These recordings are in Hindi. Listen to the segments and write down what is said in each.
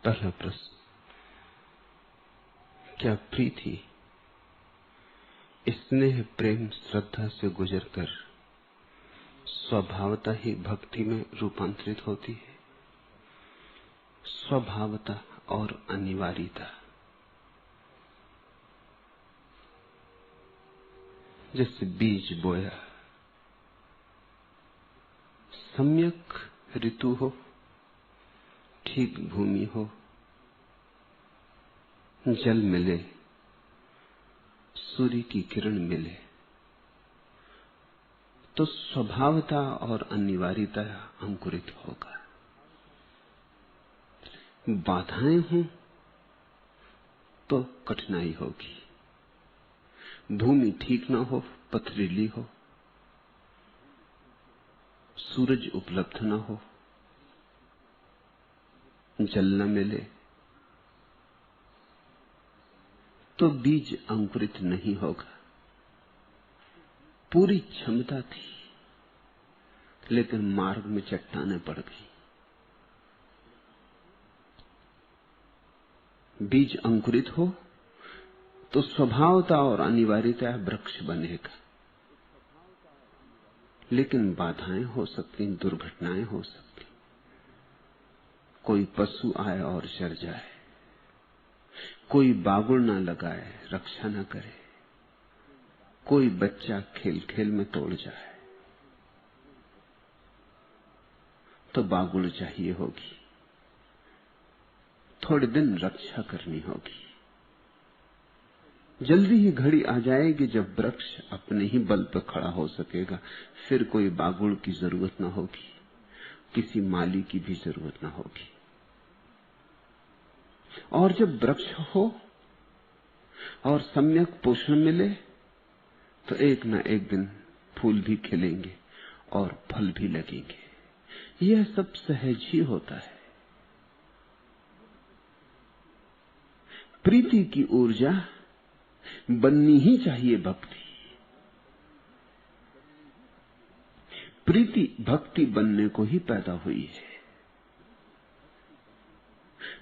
पहला प्रश्न, क्या प्रीति स्नेह प्रेम श्रद्धा से गुजरकर स्वभावता ही भक्ति में रूपांतरित होती है? स्वभावता और अनिवार्यता। जैसे बीज बोया, सम्यक ऋतु हो, ठीक भूमि हो, जल मिले, सूर्य की किरण मिले, तो स्वभावता और अनिवार्यता अंकुरित होगा। बाधाएं हों तो कठिनाई होगी। भूमि ठीक ना हो, पथरीली हो, सूरज उपलब्ध ना हो, जल न मिले, तो बीज अंकुरित नहीं होगा। पूरी क्षमता थी, लेकिन मार्ग में चट्टानें पड़ गई। बीज अंकुरित हो तो स्वभावता और अनिवार्यता वृक्ष बनेगा, लेकिन बाधाएं हो सकती, दुर्घटनाएं हो सकती। कोई पशु आए और जर जाए, कोई बागुड़ ना लगाए, रक्षा ना करे, कोई बच्चा खेल खेल में तोड़ जाए, तो बागुड़ चाहिए होगी, थोड़े दिन रक्षा करनी होगी। जल्दी ही घड़ी आ जाएगी जब वृक्ष अपने ही बल पर खड़ा हो सकेगा, फिर कोई बागुड़ की जरूरत ना होगी, किसी माली की भी जरूरत ना होगी। और जब वृक्ष हो और सम्यक पोषण मिले, तो एक न एक दिन फूल भी खिलेंगे और फल भी लगेंगे। यह सब सहज ही होता है। प्रीति की ऊर्जा बननी ही चाहिए भक्ति। प्रीति भक्ति बनने को ही पैदा हुई है।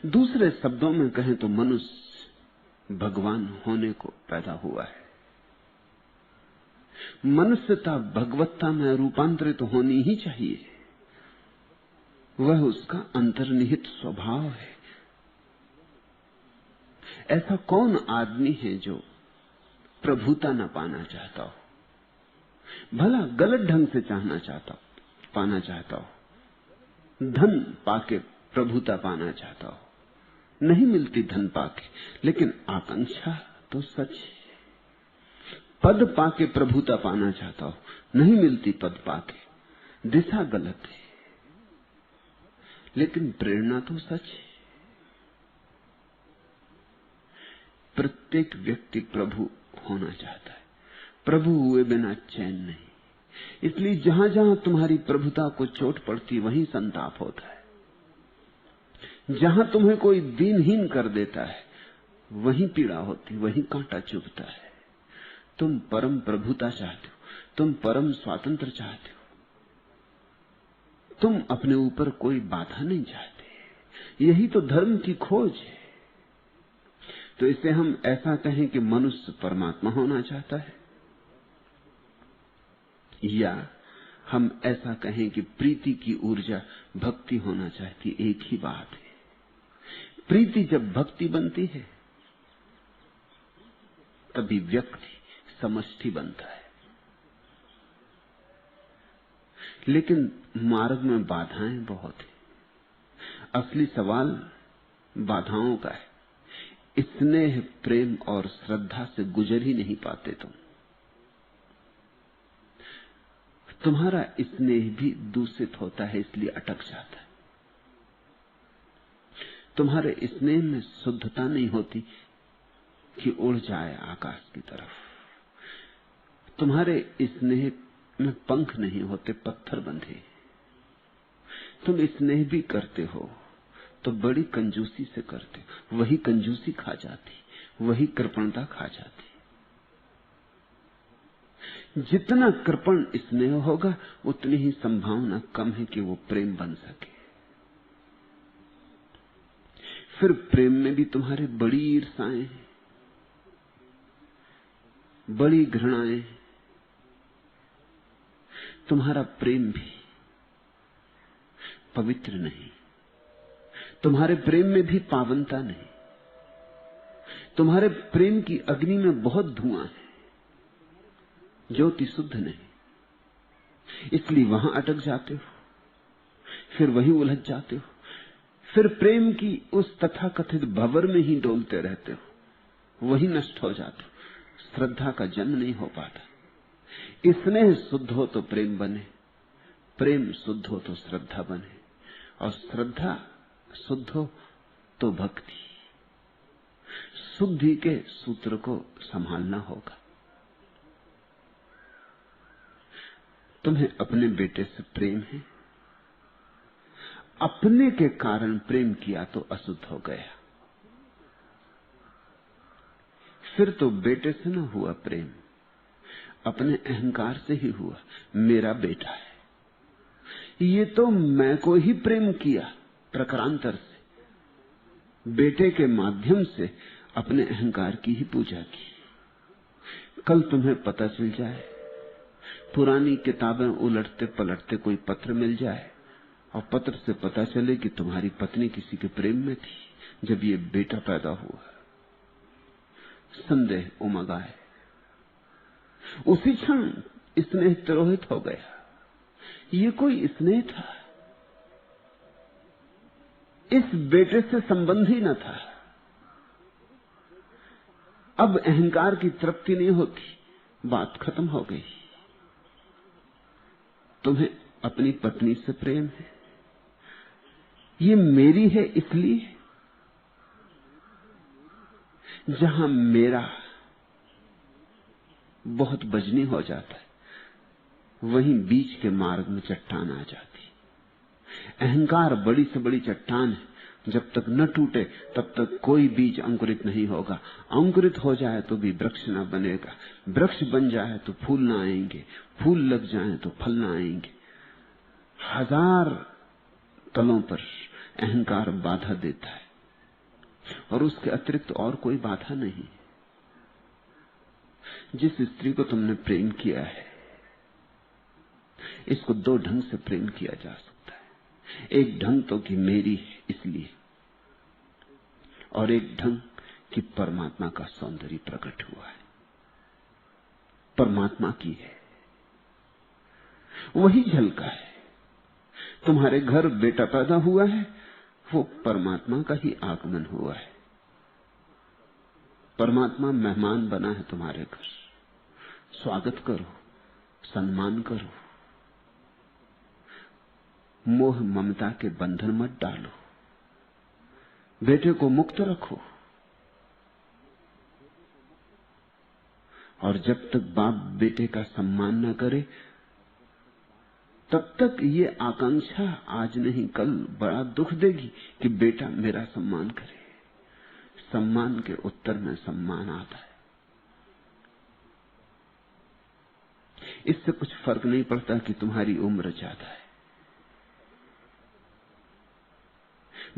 दूसरे शब्दों में कहें तो मनुष्य भगवान होने को पैदा हुआ है। मनुष्यता भगवत्ता में रूपांतरित होनी ही चाहिए। वह उसका अंतर्निहित स्वभाव है। ऐसा कौन आदमी है जो प्रभुता न पाना चाहता हो? भला गलत ढंग से पाना चाहता हो, धन पाके प्रभुता पाना चाहता हो, नहीं मिलती धन पाके, लेकिन आकांक्षा तो सच है। पद पाके प्रभुता पाना चाहता हो, नहीं मिलती पद पाके, दिशा गलत है, लेकिन प्रेरणा तो सच है। प्रत्येक व्यक्ति प्रभु होना चाहता है। प्रभु हुए बिना चैन नहीं। इसलिए जहां जहां तुम्हारी प्रभुता को चोट पड़ती, वहीं संताप होता है। जहां तुम्हें कोई दीनहीन कर देता है, वहीं पीड़ा होती, वहीं कांटा चुभता है। तुम परम प्रभुता चाहते हो, तुम परम स्वातंत्र चाहते हो, तुम अपने ऊपर कोई बाधा नहीं चाहते। यही तो धर्म की खोज है। तो इसे हम ऐसा कहें कि मनुष्य परमात्मा होना चाहता है, या हम ऐसा कहें कि प्रीति की ऊर्जा भक्ति होना चाहती, एक ही बात है। प्रीति जब भक्ति बनती है, तभी व्यक्ति समष्टि बनता है। लेकिन मार्ग में बाधाएं बहुत हैं। असली सवाल बाधाओं का है। स्नेह प्रेम और श्रद्धा से गुजर ही नहीं पाते तुम। तुम्हारा स्नेह भी दूषित होता है, इसलिए अटक जाता है। तुम्हारे स्नेह में शुद्धता नहीं होती कि उड़ जाए आकाश की तरफ। तुम्हारे स्नेह में पंख नहीं होते, पत्थर बंधे। तुम स्नेह भी करते हो तो बड़ी कंजूसी से करते हो। वही कंजूसी खा जाती, वही कृपणता खा जाती। जितना कृपण स्नेह होगा, उतनी ही संभावना कम है कि वो प्रेम बन सके। फिर प्रेम में भी तुम्हारे बड़ी ईर्ष्याएं, बड़ी घृणाएं। तुम्हारा प्रेम भी पवित्र नहीं, तुम्हारे प्रेम में भी पावनता नहीं। तुम्हारे प्रेम की अग्नि में बहुत धुआं है, ज्योति शुद्ध नहीं। इसलिए वहां अटक जाते हो, फिर वहीं उलझ जाते हो, फिर प्रेम की उस तथाकथित भंवर में ही डोलते रहते हो, वही नष्ट हो जाते हो। श्रद्धा का जन्म नहीं हो पाता। स्नेह शुद्ध हो तो प्रेम बने, प्रेम शुद्ध हो तो श्रद्धा बने, और श्रद्धा शुद्ध हो तो भक्ति। शुद्धि के सूत्र को संभालना होगा। तुम्हें अपने बेटे से प्रेम है, अपने के कारण प्रेम किया तो अशुद्ध हो गया। फिर तो बेटे से न हुआ प्रेम, अपने अहंकार से ही हुआ। मेरा बेटा है, ये तो मैं को ही प्रेम किया प्रकारांतर से, बेटे के माध्यम से अपने अहंकार की ही पूजा की। कल तुम्हें पता चल जाए, पुरानी किताबें उलटते पलटते कोई पत्र मिल जाए और पत्र से पता चले कि तुम्हारी पत्नी किसी के प्रेम में थी जब ये बेटा पैदा हुआ, संदेह उमग आए। उसी क्षण स्नेह तिरोहित हो गया। ये कोई स्नेह था? इस बेटे से संबंध ही न था। अब अहंकार की तृप्ति नहीं होती, बात खत्म हो गई। तुम्हें अपनी पत्नी से प्रेम है, ये मेरी है इसलिए। जहां मेरा बहुत बजनी हो जाता है, वहीं बीच के मार्ग में चट्टान आ जाती। अहंकार बड़ी से बड़ी चट्टान है, जब तक न टूटे तब तक कोई बीज अंकुरित नहीं होगा। अंकुरित हो जाए तो भी वृक्ष न बनेगा, वृक्ष बन जाए तो फूल न आएंगे, फूल लग जाए तो फल न आएंगे। हजार तलों पर अहंकार बाधा देता है, और उसके अतिरिक्त और कोई बाधा नहीं। जिस स्त्री को तुमने प्रेम किया है, इसको दो ढंग से प्रेम किया जा सकता है। एक ढंग तो कि मेरी है इसलिए, और एक ढंग कि परमात्मा का सौंदर्य प्रकट हुआ है, परमात्मा की है, वही झलका है। तुम्हारे घर बेटा पैदा हुआ है, वो परमात्मा का ही आगमन हुआ है। परमात्मा मेहमान बना है तुम्हारे घर। स्वागत करो, सम्मान करो, मोह ममता के बंधन मत डालो, बेटे को मुक्त रखो। और जब तक बाप बेटे का सम्मान न करे, तब तक ये आकांक्षा आज नहीं कल बड़ा दुख देगी कि बेटा मेरा सम्मान करे। सम्मान के उत्तर में सम्मान आता है। इससे कुछ फर्क नहीं पड़ता कि तुम्हारी उम्र ज्यादा है।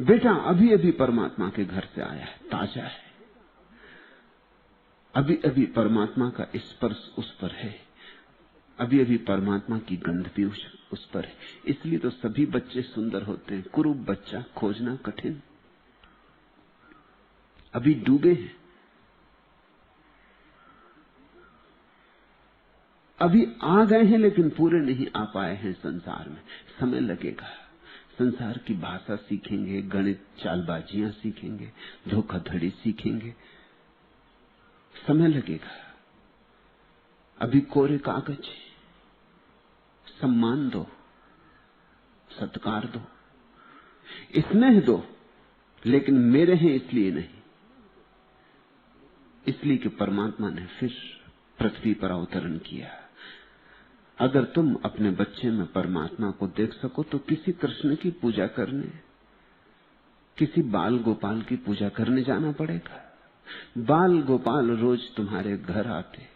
बेटा अभी अभी परमात्मा के घर से आया है, ताजा है, अभी अभी परमात्मा का स्पर्श उस पर है, अभी अभी परमात्मा की गंध भी उस पर है। इसलिए तो सभी बच्चे सुंदर होते हैं। कुरूप बच्चा खोजना कठिन, अभी डूबे हैं, अभी आ गए हैं लेकिन पूरे नहीं आ पाए हैं संसार में। समय लगेगा। संसार की भाषा सीखेंगे, गणित चालबाजियां सीखेंगे, धोखाधड़ी सीखेंगे, समय लगेगा। अभी कोरे कागज। सम्मान दो, सत्कार दो, स्नेह दो, लेकिन मेरे हैं इसलिए नहीं, इसलिए कि परमात्मा ने फिर पृथ्वी पर अवतरण किया। अगर तुम अपने बच्चे में परमात्मा को देख सको तो किसी कृष्ण की पूजा करने, किसी बाल गोपाल की पूजा करने जाना पड़ेगा। बाल गोपाल रोज तुम्हारे घर आते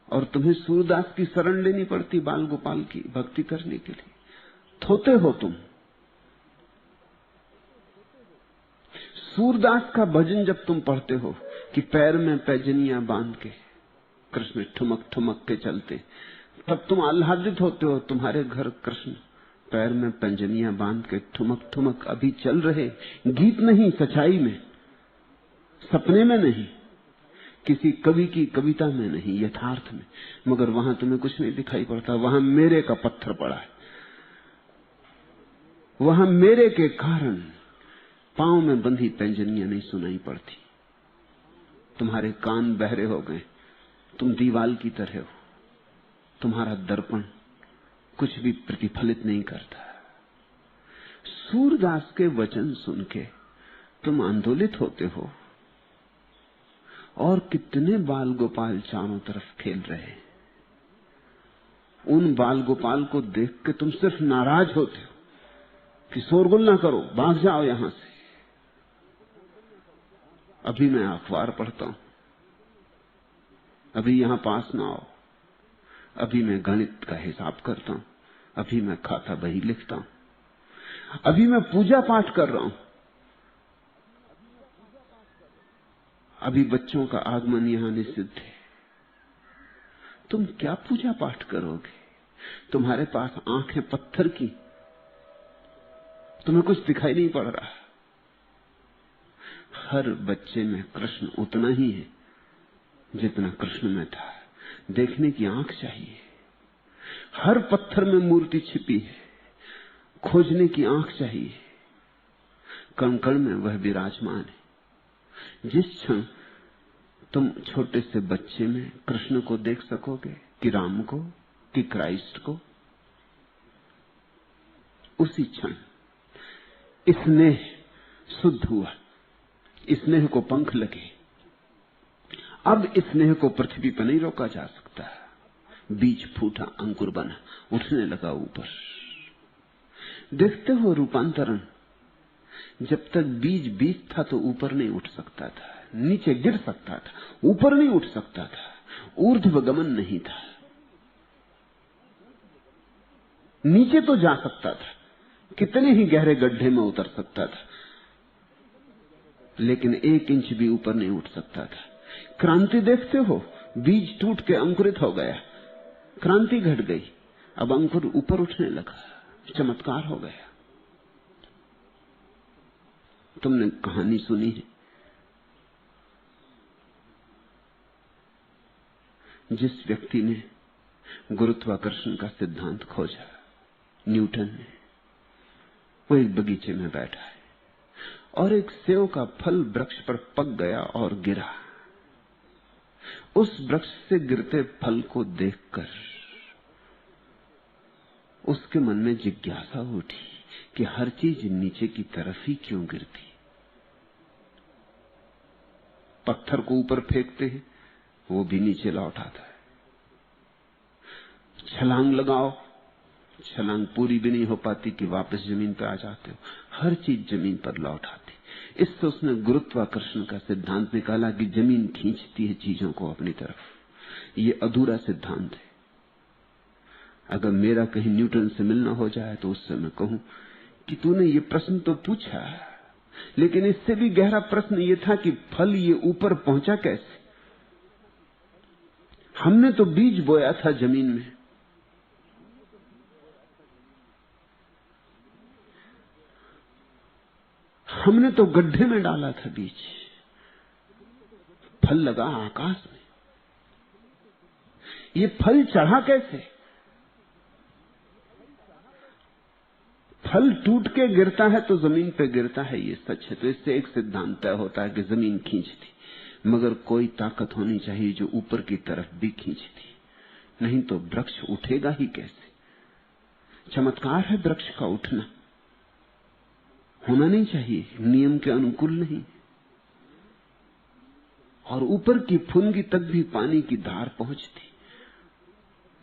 और तुम्हें सूरदास की शरण लेनी पड़ती बाल गोपाल की भक्ति करने के लिए। थोते हो तुम। सूरदास का भजन जब तुम पढ़ते हो कि पैर में पैजनियां बांध के कृष्ण ठुमक ठुमक के चलते, तब तुम आह्लादित होते हो। तुम्हारे घर कृष्ण पैर में पैजनियां बांध के ठुमक ठुमक अभी चल रहे, गीत नहीं, सच्चाई में, सपने में नहीं, किसी कवि की कविता में नहीं, यथार्थ में। मगर वहां तुम्हें कुछ नहीं दिखाई पड़ता। वहां मेरे का पत्थर पड़ा है। वहां मेरे के कारण पांव में बंधी पैंजनियां नहीं सुनाई पड़ती। तुम्हारे कान बहरे हो गए, तुम दीवाल की तरह हो। तुम्हारा दर्पण कुछ भी प्रतिफलित नहीं करता। सूरदास के वचन सुन के तुम आंदोलित होते हो, और कितने बाल गोपाल चारों तरफ खेल रहे हैं। उन बाल गोपाल को देख के तुम सिर्फ नाराज होते हो कि शोरगुल ना करो, भाग जाओ यहां से। अभी मैं अखबार पढ़ता हूं, अभी यहां पास ना आओ, अभी मैं गणित का हिसाब करता हूं, अभी मैं खाता बही लिखता हूं, अभी मैं पूजा पाठ कर रहा हूं, अभी बच्चों का आगमन यहां निषिद्ध है। तुम क्या पूजा पाठ करोगे? तुम्हारे पास आंखें पत्थर की, तुम्हें कुछ दिखाई नहीं पड़ रहा। हर बच्चे में कृष्ण उतना ही है जितना कृष्ण में था। देखने की आंख चाहिए। हर पत्थर में मूर्ति छिपी है, खोजने की आंख चाहिए। कण कण में वह विराजमान है। जिस क्षण तुम छोटे से बच्चे में कृष्ण को देख सकोगे, कि राम को, कि क्राइस्ट को, उसी क्षण स्नेह शुद्ध हुआ, स्नेह को पंख लगे। अब स्नेह को पृथ्वी पर नहीं रोका जा सकता। बीज फूटा, अंकुर बना, उठने लगा ऊपर। देखते हो रूपांतरण। जब तक बीज बीज था तो ऊपर नहीं उठ सकता था, नीचे गिर सकता था, ऊपर नहीं उठ सकता था, ऊर्ध्वगमन नहीं था। नीचे तो जा सकता था, कितने ही गहरे गड्ढे में उतर सकता था, लेकिन 1 इंच भी ऊपर नहीं उठ सकता था। क्रांति देखते हो, बीज टूट के अंकुरित हो गया, क्रांति घट गई, अब अंकुर ऊपर उठने लगा, चमत्कार हो गया। तुमने कहानी सुनी है, जिस व्यक्ति ने गुरुत्वाकर्षण का सिद्धांत खोजा, न्यूटन ने, वो एक बगीचे में बैठा है और एक सेव का फल वृक्ष पर पक गया और गिरा। उस वृक्ष से गिरते फल को देखकर उसके मन में जिज्ञासा उठी कि हर चीज नीचे की तरफ ही क्यों गिरती। पत्थर को ऊपर फेंकते हैं, वो भी नीचे लौट आता है। छलांग लगाओ, छलांग पूरी भी नहीं हो पाती कि वापस जमीन पर आ जाते हो। हर चीज जमीन पर लौट आती। इससे उसने गुरुत्वाकर्षण का सिद्धांत निकाला कि जमीन खींचती है चीजों को अपनी तरफ। ये अधूरा सिद्धांत है। अगर मेरा कहीं न्यूटन से मिलना हो जाए तो उससे मैं कहूं कि तूने ये प्रश्न तो पूछा, लेकिन इससे भी गहरा प्रश्न ये था कि फल ये ऊपर पहुंचा कैसे। हमने तो बीज बोया था जमीन में, हमने तो गड्ढे में डाला था बीज, फल लगा आकाश में। ये फल चढ़ा कैसे? फल टूट के गिरता है तो जमीन पे गिरता है, ये सच है। तो इससे एक सिद्धांत तय होता है कि जमीन खींचती, मगर कोई ताकत होनी चाहिए जो ऊपर की तरफ भी खींचती, नहीं तो वृक्ष उठेगा ही कैसे। चमत्कार है वृक्ष का उठना, होना नहीं चाहिए, नियम के अनुकूल नहीं। और ऊपर की फुनगी तक भी पानी की धार पहुंचती,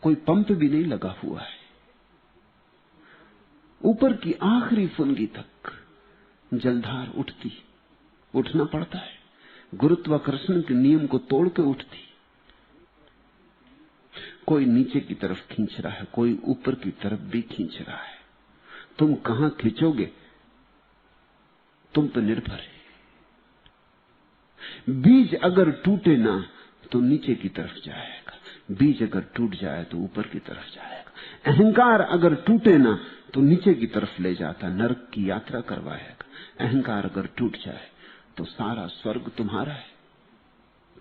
कोई पंप भी नहीं लगा हुआ है। ऊपर की आखिरी फुनगी तक जलधार उठती, उठना पड़ता है, गुरुत्वाकर्षण के नियम को तोड़ के उठती। कोई नीचे की तरफ खींच रहा है, कोई ऊपर की तरफ भी खींच रहा है। तुम कहां खींचोगे तुम पर निर्भर है। बीज अगर टूटे ना तो नीचे की तरफ जाएगा, बीज अगर टूट जाए तो ऊपर की तरफ जाएगा। अहंकार अगर टूटे ना तो नीचे की तरफ ले जाता, नरक की यात्रा करवाएगा। अहंकार अगर टूट जाए तो सारा स्वर्ग तुम्हारा है,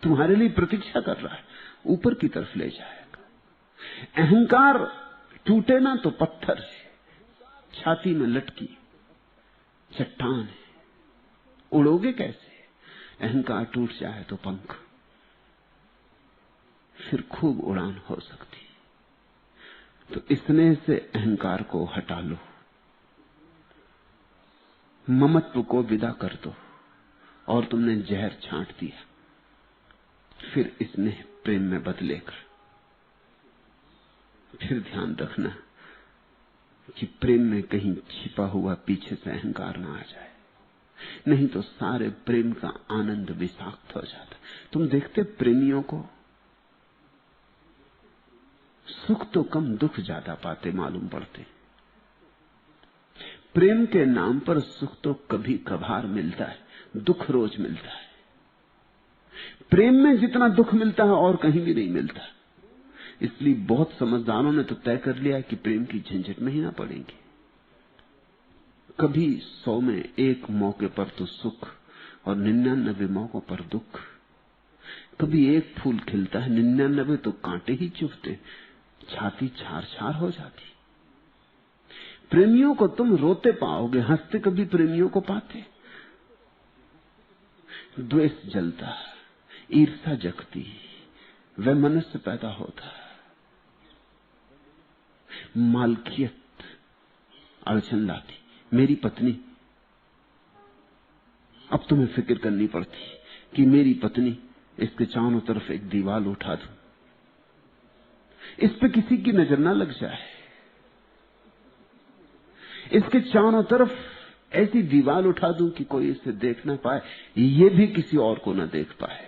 तुम्हारे लिए प्रतीक्षा कर रहा है, ऊपर की तरफ ले जाएगा। अहंकार टूटे ना तो पत्थर है, छाती में लटकी चट्टान है, उड़ोगे कैसे? अहंकार टूट जाए तो पंख, फिर खूब उड़ान हो सकती। तो स्नेह से अहंकार को हटा लो, ममत्व को विदा कर दो, और तुमने जहर छांट दिया। फिर स्नेह प्रेम में बदलेगा। फिर ध्यान रखना कि प्रेम में कहीं छिपा हुआ पीछे से अहंकार ना आ जाए, नहीं तो सारे प्रेम का आनंद विषाक्त हो जाता। तुम देखते प्रेमियों को सुख तो कम दुख ज्यादा पाते मालूम पड़ते। प्रेम के नाम पर सुख तो कभी कभार मिलता है, दुख रोज मिलता है। प्रेम में जितना दुख मिलता है और कहीं भी नहीं मिलता। इसलिए बहुत समझदारों ने तो तय कर लिया कि प्रेम की झंझट में ही ना पड़ेंगे। कभी 100 में एक मौके पर तो सुख और 99 मौकों पर दुख। कभी एक फूल खिलता है, 99 तो कांटे ही चुभते, छाती छार छार हो जाती। प्रेमियों को तुम रोते पाओगे, हंसते कभी प्रेमियों को पाते? द्वेष जलता, ईर्ष्या जगती, वह मनुष्य पैदा होता, मालकियत अड़चन लाती। मेरी पत्नी, अब तुम्हें फिक्र करनी पड़ती कि मेरी पत्नी, इसके चारों तरफ एक दीवार उठा दूं, इस पे किसी की नजर ना लग जाए, इसके चारों तरफ ऐसी दीवार उठा दूं कि कोई इसे देख ना पाए, ये भी किसी और को ना देख पाए।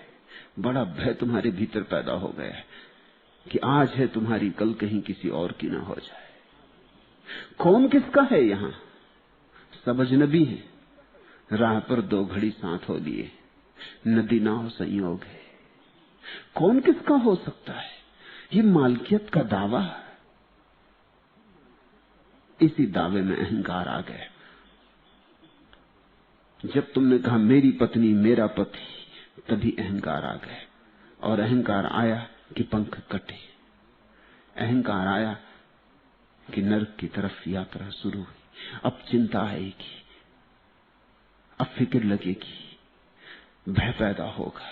बड़ा भय तुम्हारे भीतर पैदा हो गया है कि आज है तुम्हारी, कल कहीं किसी और की ना हो जाए। कौन किसका है यहां? सब अजनबी है। राह पर 2 घड़ी साथ हो लिए, नदी नाव संयोग है। कौन किसका हो सकता है? ये मालकियत का दावा। इसी दावे में अहंकार आ गया। जब तुमने कहा मेरी पत्नी, मेरा पति, तभी अहंकार आ गया। और अहंकार आया कि पंख कटे, अहंकार आया कि नरक की तरफ यात्रा शुरू हुई। अब चिंता आएगी, अब फिक्र लगेगी, भय पैदा होगा।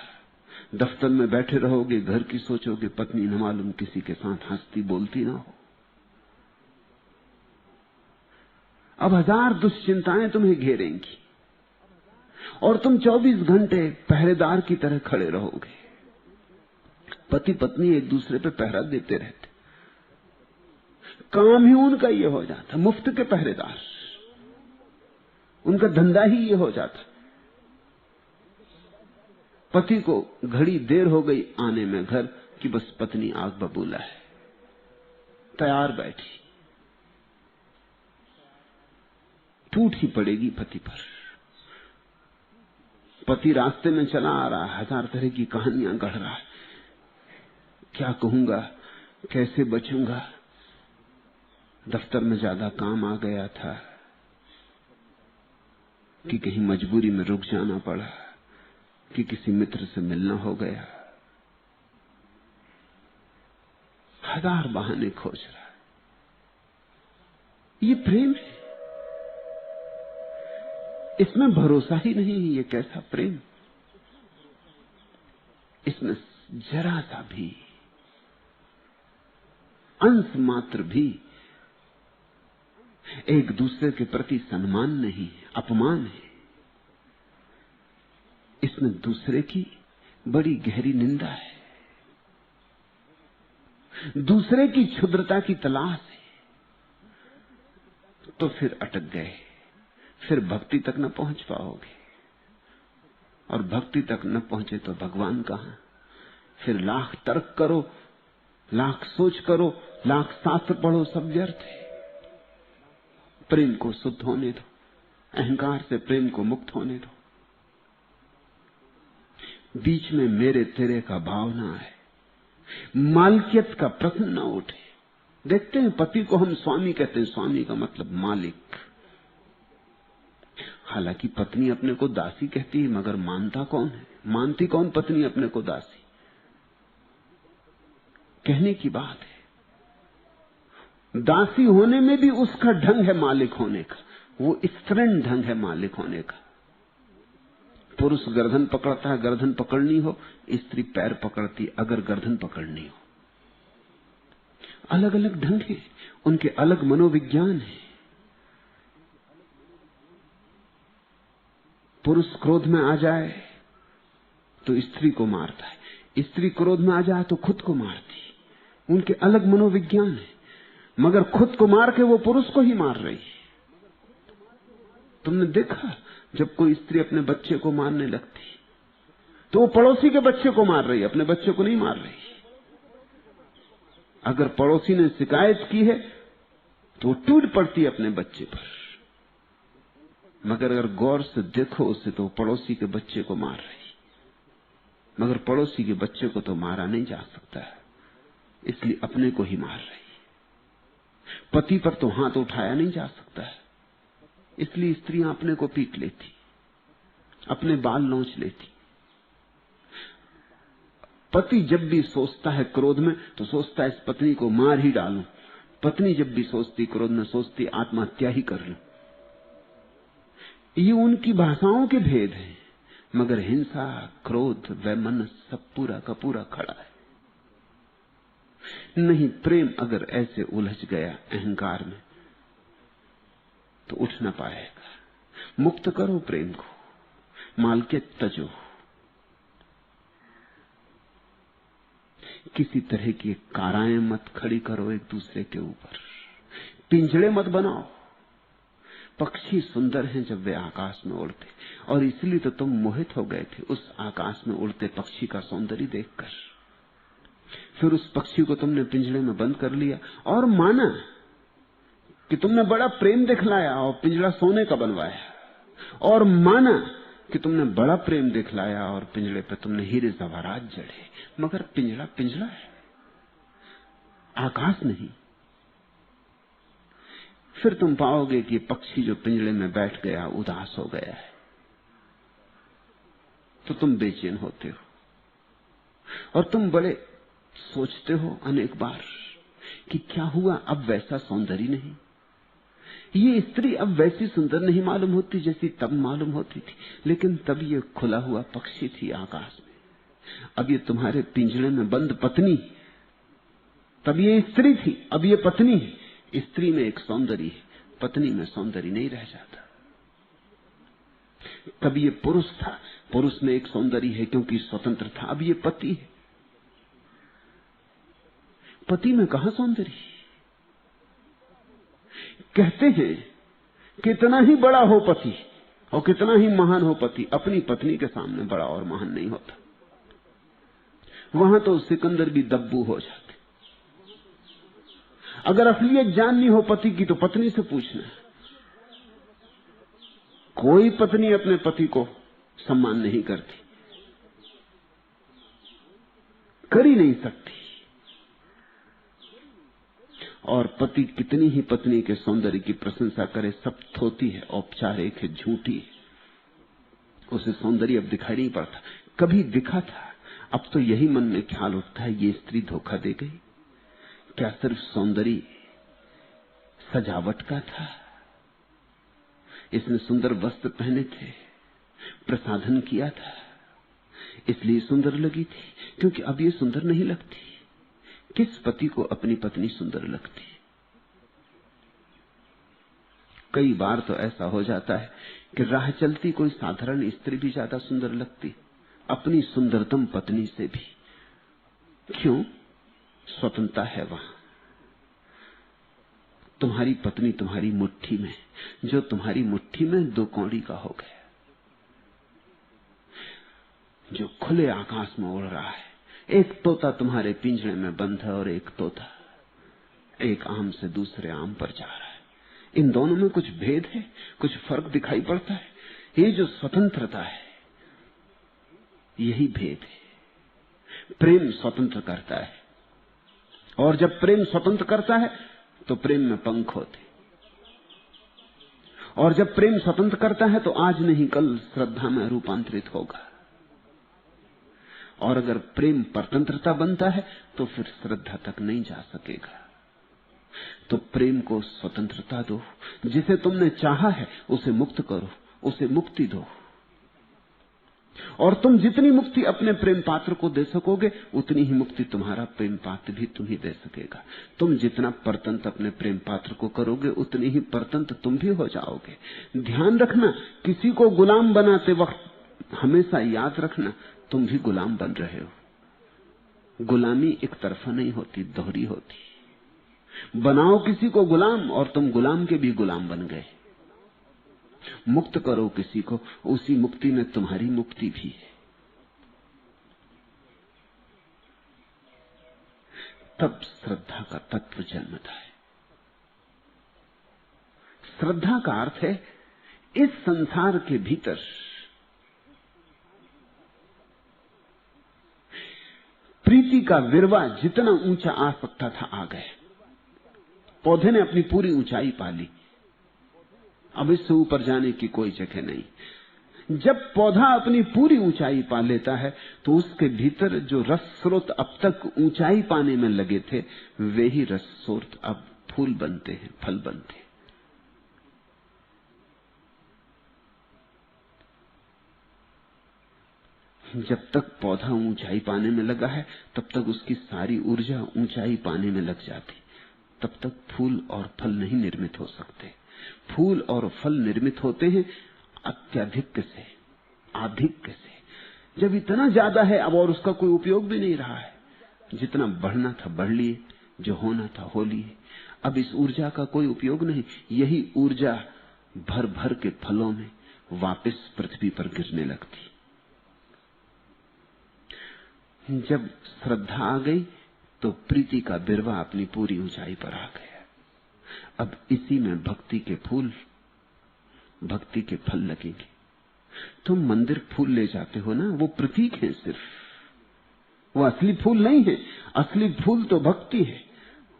दफ्तर में बैठे रहोगे, घर की सोचोगे, पत्नी न मालूम किसी के साथ हंसती बोलती ना हो। अब 1000 दुश्चिंताएं तुम्हें घेरेंगी और तुम 24 घंटे पहरेदार की तरह खड़े रहोगे। पति पत्नी एक दूसरे पे पहरा देते रहते, काम ही उनका ये हो जाता, मुफ्त के पहरेदार, उनका धंधा ही ये हो जाता। पति को घड़ी देर हो गई आने में घर कि बस पत्नी आग बबूला है, तैयार बैठी, टूट ही पड़ेगी पति पर। पति रास्ते में चला आ रहा है, 1000 तरह की कहानियां गढ़ रहा है, क्या कहूंगा, कैसे बचूंगा, दफ्तर में ज्यादा काम आ गया था कि कहीं मजबूरी में रुक जाना पड़ा, कि किसी मित्र से मिलना हो गया। 1000 बहाने खोज रहा है। ये प्रेम है, इसमें भरोसा ही नहीं है। ये कैसा प्रेम? इसमें जरा सा भी, अंश मात्र भी एक दूसरे के प्रति सम्मान नहीं, अपमान है। इसमें दूसरे की बड़ी गहरी निंदा है, दूसरे की क्षुद्रता की तलाश है। तो फिर अटक गए, फिर भक्ति तक न पहुंच पाओगे, और भक्ति तक न पहुंचे तो भगवान कहां? फिर लाख तर्क करो, लाख सोच करो, लाख शास्त्र पढ़ो, सब व्यर्थ है। प्रेम को शुद्ध होने दो, अहंकार से प्रेम को मुक्त होने दो। बीच में मेरे तेरे का भाव ना है, मालकियत का प्रश्न ना उठे। देखते हैं पति को हम स्वामी कहते हैं, स्वामी का मतलब मालिक। हालांकि पत्नी अपने को दासी कहती है, मगर मानता कौन है? मानती कौन पत्नी अपने को दासी? कहने की बात है। दासी होने में भी उसका ढंग है मालिक होने का, वो स्त्रीण ढंग है मालिक होने का। पुरुष गर्दन पकड़ता है, गर्दन पकड़नी हो, स्त्री पैर पकड़ती अगर गर्दन पकड़नी हो। अलग अलग ढंग है, उनके अलग मनोविज्ञान है। पुरुष क्रोध में आ जाए तो स्त्री को मारता है, स्त्री क्रोध में आ जाए तो खुद को मारती। उनके अलग मनोविज्ञान है, मगर खुद को मार के वो पुरुष को ही मार रही है। तुमने देखा जब कोई स्त्री अपने बच्चे को मारने लगती तो वो पड़ोसी के बच्चे को मार रही, अपने बच्चे को नहीं मार रही। अगर पड़ोसी ने शिकायत की है तो टूट पड़ती है अपने बच्चे पर, मगर अगर गौर से देखो उसे तो पड़ोसी के बच्चे को मार रही। मगर पड़ोसी के बच्चे को तो मारा नहीं जा सकता, इसलिए अपने को ही मार रही। पति पर तो हाथ उठाया नहीं जा सकता है, इसलिए स्त्रियां अपने को पीट लेती, अपने बाल नोच लेती। पति जब भी सोचता है क्रोध में तो सोचता है इस पत्नी को मार ही डालूं। पत्नी जब भी सोचती क्रोध में सोचती आत्महत्या ही कर लूं। ये उनकी भाषाओं के भेद हैं, मगर हिंसा, क्रोध, वैमनस्य सब पूरा का पूरा खड़ा है। नहीं, प्रेम अगर ऐसे उलझ गया अहंकार में तो उठ न पाएगा। मुक्त करो प्रेम को, मालकियत तजो। किसी तरह की काराएं मत खड़ी करो एक दूसरे के ऊपर, पिंजड़े मत बनाओ। पक्षी सुंदर हैं जब वे आकाश में उड़ते, और इसलिए तो तुम मोहित हो गए थे उस आकाश में उड़ते पक्षी का सौंदर्य देखकर। फिर उस पक्षी को तुमने पिंजड़े में बंद कर लिया और माना कि तुमने बड़ा प्रेम दिखलाया और पिंजड़ा सोने का बनवाया, और माना कि तुमने बड़ा प्रेम दिखलाया और पिंजड़े पे तुमने हीरे जवाहरात जड़े। मगर पिंजड़ा पिंजड़ा है, आकाश नहीं। फिर तुम पाओगे कि पक्षी जो पिंजड़े में बैठ गया उदास हो गया है, तो तुम बेचैन होते हो और तुम बड़े सोचते हो अनेक बार कि क्या हुआ, अब वैसा सौंदर्य नहीं। ये स्त्री अब वैसी सुंदर नहीं मालूम होती जैसी तब मालूम होती थी, लेकिन तब ये खुला हुआ पक्षी थी आकाश में। अब ये तुम्हारे पिंजड़े में बंद पत्नी, तब ये स्त्री थी, अब ये पत्नी है। स्त्री में एक सौंदर्य है, पत्नी में सौंदर्य नहीं रह जाता। तब ये पुरुष था, पुरुष में एक सौंदर्य है क्योंकि स्वतंत्र था। अब ये पति है, पति में कहां सौंदर्य? कहते हैं कितना ही बड़ा हो पति और कितना ही महान हो पति, अपनी पत्नी के सामने बड़ा और महान नहीं होता। वहां तो सिकंदर भी दब्बू हो जाते। अगर असलियत जाननी हो पति की तो पत्नी से पूछना। कोई पत्नी अपने पति को सम्मान नहीं करती, कर ही नहीं सकती। और पति कितनी ही पत्नी के सौंदर्य की प्रशंसा करे, सब थोती है, औपचारिक है, झूठी है। उसे सौंदर्य अब दिखाई नहीं पड़ता। कभी दिखा था, अब तो यही मन में ख्याल उठता है ये स्त्री धोखा दे गई। क्या सिर्फ सौंदर्य सजावट का था? इसने सुंदर वस्त्र पहने थे, प्रसाधन किया था, इसलिए सुंदर लगी थी। क्योंकि अब ये सुंदर नहीं लगती। किस पति को अपनी पत्नी सुंदर लगती? कई बार तो ऐसा हो जाता है कि राह चलती कोई साधारण स्त्री भी ज्यादा सुंदर लगती अपनी सुंदरतम पत्नी से भी। क्यों? स्वतंत्रता है वहां। तुम्हारी पत्नी तुम्हारी मुट्ठी में, जो तुम्हारी मुट्ठी में दो कौड़ी का हो गया, जो खुले आकाश में उड़ रहा है। एक तोता तुम्हारे पिंजरे में बंद है और एक तोता एक आम से दूसरे आम पर जा रहा है। इन दोनों में कुछ भेद है, कुछ फर्क दिखाई पड़ता है। ये जो स्वतंत्रता है, यही भेद है। प्रेम स्वतंत्र करता है, और जब प्रेम स्वतंत्र करता है तो प्रेम में पंख होते, और जब प्रेम स्वतंत्र करता है तो आज नहीं कल श्रद्धा में रूपांतरित होगा। और अगर प्रेम परतंत्रता बनता है तो फिर श्रद्धा तक नहीं जा सकेगा। तो प्रेम को स्वतंत्रता दो, जिसे तुमने चाहा है उसे मुक्त करो, उसे मुक्ति दो। और तुम जितनी मुक्ति अपने प्रेम पात्र को दे सकोगे उतनी ही मुक्ति तुम्हारा प्रेम पात्र भी तुम ही दे सकेगा। तुम जितना परतंत्र अपने प्रेम पात्र को करोगे उतनी ही परतंत्र तुम भी हो जाओगे। ध्यान रखना, किसी को गुलाम बनाते वक्त हमेशा याद रखना तुम भी गुलाम बन रहे हो। गुलामी एक तरफा नहीं होती, दोहरी होती। बनाओ किसी को गुलाम और तुम गुलाम के भी गुलाम बन गए। मुक्त करो किसी को, उसी मुक्ति में तुम्हारी मुक्ति भी है। तब श्रद्धा का तत्व जन्मता है। श्रद्धा का अर्थ है इस संसार के भीतर प्रीति का विरवा जितना ऊंचा आ सकता था आ गए। पौधे ने अपनी पूरी ऊंचाई पा ली, अब इससे ऊपर जाने की कोई जगह नहीं। जब पौधा अपनी पूरी ऊंचाई पा लेता है तो उसके भीतर जो रस स्रोत अब तक ऊंचाई पाने में लगे थे वे ही रस स्रोत अब फूल बनते हैं, फल बनते हैं। जब तक पौधा ऊंचाई पाने में लगा है तब तक उसकी सारी ऊर्जा ऊंचाई पाने में लग जाती, तब तक फूल और फल नहीं निर्मित हो सकते। फूल और फल निर्मित होते हैं अत्यधिक से, आधिक्य से। जब इतना ज्यादा है अब और उसका कोई उपयोग भी नहीं रहा है, जितना बढ़ना था बढ़ लिए, जो होना था हो लिए, अब इस ऊर्जा का कोई उपयोग नहीं। यही ऊर्जा भर भर के फलों में वापस पृथ्वी पर गिरने लगती। जब श्रद्धा आ गई तो प्रीति का बिरवा अपनी पूरी ऊंचाई पर आ गया। अब इसी में भक्ति के फूल, भक्ति के फल लगेंगे। तुम मंदिर फूल ले जाते हो ना, वो प्रतीक है सिर्फ, वो असली फूल नहीं है। असली फूल तो भक्ति है,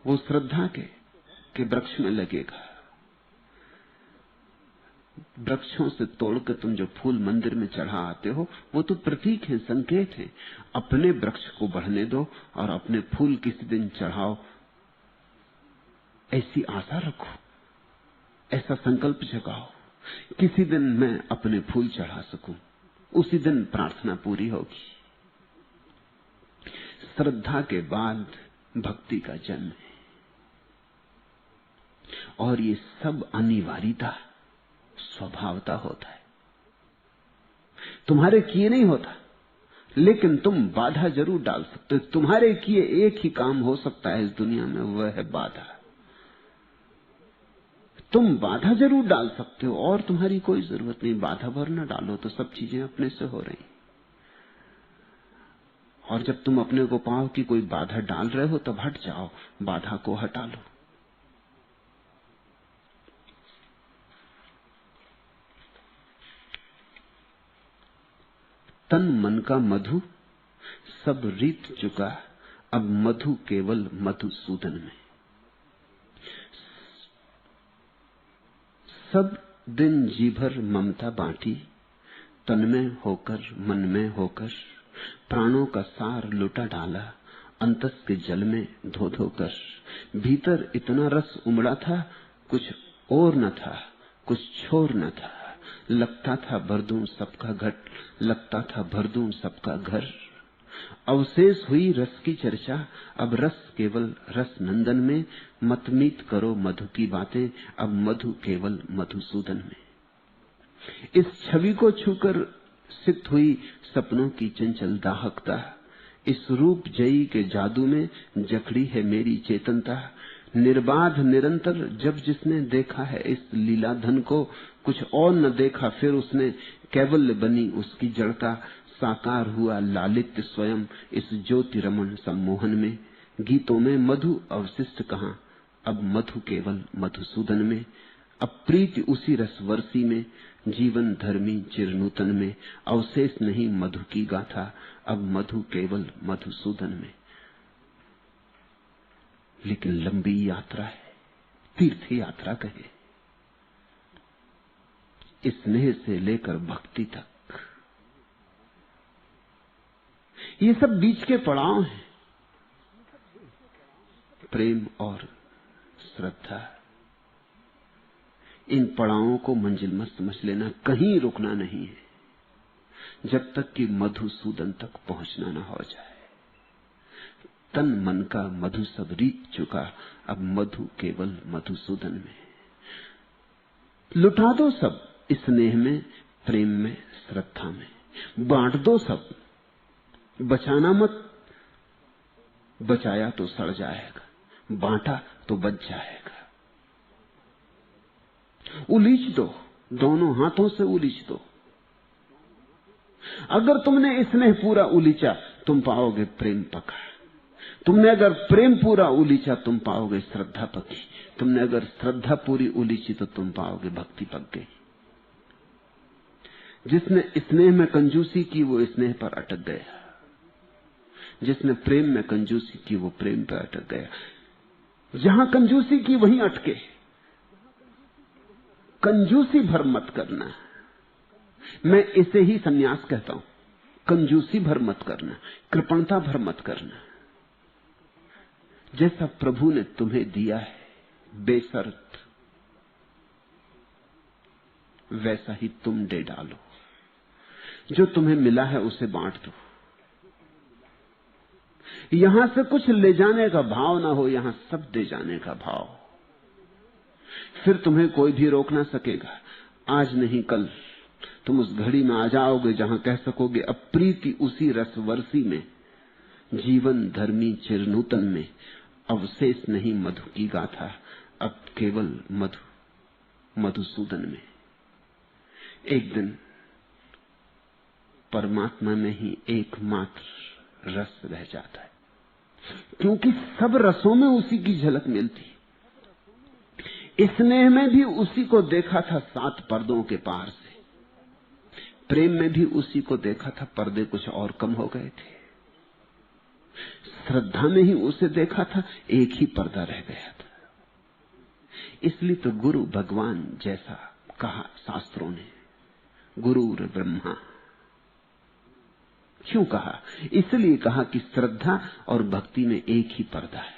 वो श्रद्धा के वृक्ष में लगेगा। वृक्षों से तोड़कर तुम जो फूल मंदिर में चढ़ा आते हो वो तो प्रतीक है, संकेत है। अपने वृक्ष को बढ़ने दो और अपने फूल किसी दिन चढ़ाओ, ऐसी आशा रखो, ऐसा संकल्प जगाओ, किसी दिन मैं अपने फूल चढ़ा सकूं, उसी दिन प्रार्थना पूरी होगी। श्रद्धा के बाद भक्ति का जन्म है, और ये सब अनिवार्यता स्वभावता होता है, तुम्हारे किए नहीं होता। लेकिन तुम बाधा जरूर डाल सकते हो। तुम्हारे किए एक ही काम हो सकता है इस दुनिया में, वह है बाधा। तुम बाधा जरूर डाल सकते हो और तुम्हारी कोई जरूरत नहीं। बाधा भर न डालो तो सब चीजें अपने से हो रही। और जब तुम अपने को पाओ कि कोई बाधा डाल रहे हो तब हट जाओ, बाधा को हटा लो। तन मन का मधु सब रीत चुका, अब मधु केवल मधुसूदन में। सब दिन जी भर ममता बांटी, तन में होकर मन में होकर, प्राणों का सार लुटा डाला, अंतस के जल में धो धोकर। भीतर इतना रस उमड़ा था, कुछ और न था, कुछ छोर न था। लगता था भर दूं सबका घट, लगता था भर दूं सबका घर। अवशेष हुई रस की चर्चा, अब रस केवल रस नंदन में। मत मीत करो मधु की बातें, अब मधु केवल मधुसूदन में। इस छवि को छूकर सिक्त हुई सपनों की चंचल दाहकता। इस रूप जयी के जादू में जकड़ी है मेरी चेतनता। निर्बाध निरंतर जब जिसने देखा है इस लीला धन को, कुछ और न देखा फिर उसने, कैवल्य बनी उसकी जड़ता। साकार हुआ लालित्य स्वयं इस ज्योति रमण सम्मोहन में। गीतों में मधु अवशिष्ट कहां, अब मधु केवल मधुसूदन में। अब प्रीति उसी रसवर्षी में, जीवन धर्मी चिरनूतन में, अवशेष नहीं मधु की गाथा, अब मधु केवल मधुसूदन में। लेकिन लंबी यात्रा है, तीर्थ यात्रा कहे, स्नेह से लेकर भक्ति तक। ये सब बीच के पड़ाव हैं, प्रेम और श्रद्धा। इन पड़ावों को मंजिल मत समझ लेना, कहीं रुकना नहीं है जब तक कि मधुसूदन तक पहुंचना न हो जाए। तन मन का मधु सब रीत चुका, अब मधु केवल मधुसूदन में। लुटा दो सब स्नेह में, प्रेम में, श्रद्धा में, बांट दो सब, बचाना मत। बचाया तो सड़ जाएगा, बांटा तो बच जाएगा। उलीच दो, दोनों हाथों से उलीच दो। अगर तुमने स्नेह पूरा उलीचा, तुम पाओगे प्रेम पका। तुमने अगर प्रेम पूरा उलीचा, तुम पाओगे श्रद्धा पकी। तुमने अगर श्रद्धा पूरी उलीची, तो तुम पाओगे भक्ति पक गई। जिसने स्नेह में कंजूसी की, वो स्नेह पर अटक गया। जिसने प्रेम में कंजूसी की, वो प्रेम पर अटक गया। जहां कंजूसी की वहीं अटके। कंजूसी भर मत करना, मैं इसे ही सन्यास कहता हूं। कंजूसी भर मत करना, कृपणता भर मत करना। जैसा प्रभु ने तुम्हें दिया है बेशर्त, वैसा ही तुम दे डालो। जो तुम्हें मिला है उसे बांट दो। यहां से कुछ ले जाने का भाव ना हो, यहां सब दे जाने का भाव। फिर तुम्हें कोई भी रोक ना सकेगा। आज नहीं कल तुम उस घड़ी में आ जाओगे जहां कह सकोगे, अब प्रीति उसी रसवर्षी में, जीवन धर्मी चिरनूतन में, अवशेष नहीं मधु की गाथा, अब केवल मधु मधुसूदन में। एक दिन परमात्मा में ही एकमात्र रस रह जाता है, क्योंकि सब रसों में उसी की झलक मिलती। स्नेह में भी उसी को देखा था 7 पर्दों के पार से, प्रेम में भी उसी को देखा था, पर्दे कुछ और कम हो गए थे। श्रद्धा में ही उसे देखा था, एक ही पर्दा रह गया था। इसलिए तो गुरु भगवान जैसा कहा शास्त्रों ने, गुरुर ब्रह्मा। क्यों कहा? इसलिए कहा कि श्रद्धा और भक्ति में एक ही पर्दा है।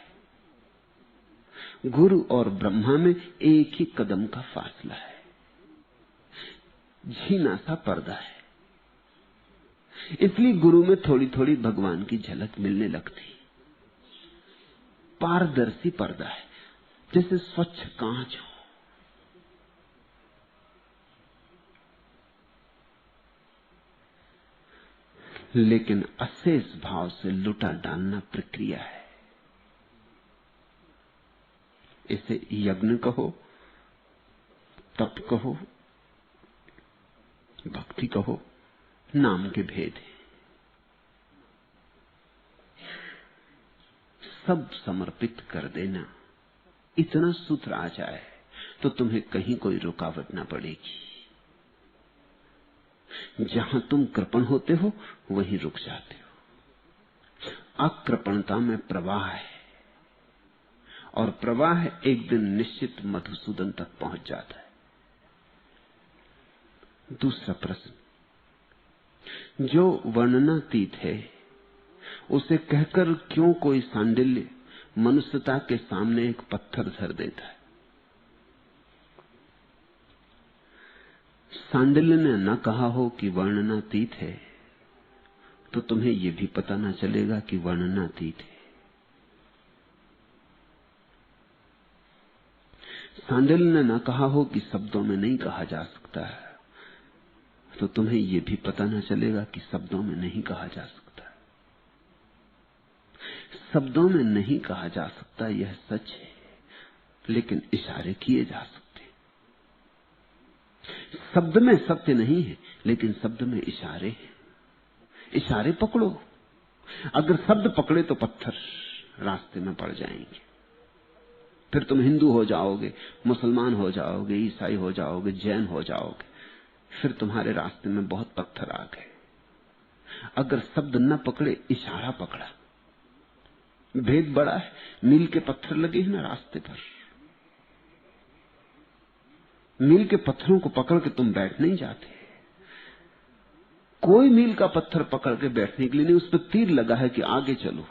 गुरु और ब्रह्मा में एक ही कदम का फासला है, झीना सा पर्दा है। इसलिए गुरु में थोड़ी थोड़ी भगवान की झलक मिलने लगती। पारदर्शी पर्दा है, जैसे स्वच्छ कांच हो। लेकिन अशेष भाव से लुटा डालना प्रक्रिया है। इसे यज्ञ कहो, तप कहो, भक्ति कहो, नाम के भेद है। सब समर्पित कर देना, इतना सूत्र आ जाए तो तुम्हें कहीं कोई रुकावट ना पड़ेगी। जहां तुम कृपण होते हो वहीं रुक जाते हो। अकृपणता में प्रवाह है, और प्रवाह एक दिन निश्चित मधुसूदन तक पहुंच जाता है। दूसरा प्रश्न, जो वर्णनातीत है उसे कहकर क्यों कोई सांडिल्य मनुष्यता के सामने एक पत्थर धर देता है? सांडिल्य ने न कहा हो कि वर्णनातीत है, तो तुम्हें यह भी पता न चलेगा कि वर्णनातीत है। सांडिल्य ने न कहा हो कि शब्दों में नहीं कहा जा सकता है, तो तुम्हें यह भी पता न चलेगा कि शब्दों में नहीं कहा जा सकता। शब्दों में नहीं कहा जा सकता, यह सच है, लेकिन इशारे किए जा सकते। शब्द में सत्य नहीं है, लेकिन शब्द में इशारे हैं। इशारे पकड़ो। अगर शब्द पकड़े तो पत्थर रास्ते में पड़ जाएंगे। फिर तुम हिंदू हो जाओगे, मुसलमान हो जाओगे, ईसाई हो जाओगे, जैन हो जाओगे। फिर तुम्हारे रास्ते में बहुत पत्थर आ गए। अगर शब्द न पकड़े, इशारा पकड़ा, भेद बड़ा है। मील के पत्थर लगे हैं ना रास्ते पर, मील के पत्थरों को पकड़ के तुम बैठ नहीं जाते। कोई मील का पत्थर पकड़ के बैठने के लिए नहीं, उस पर तीर लगा है कि आगे चलो।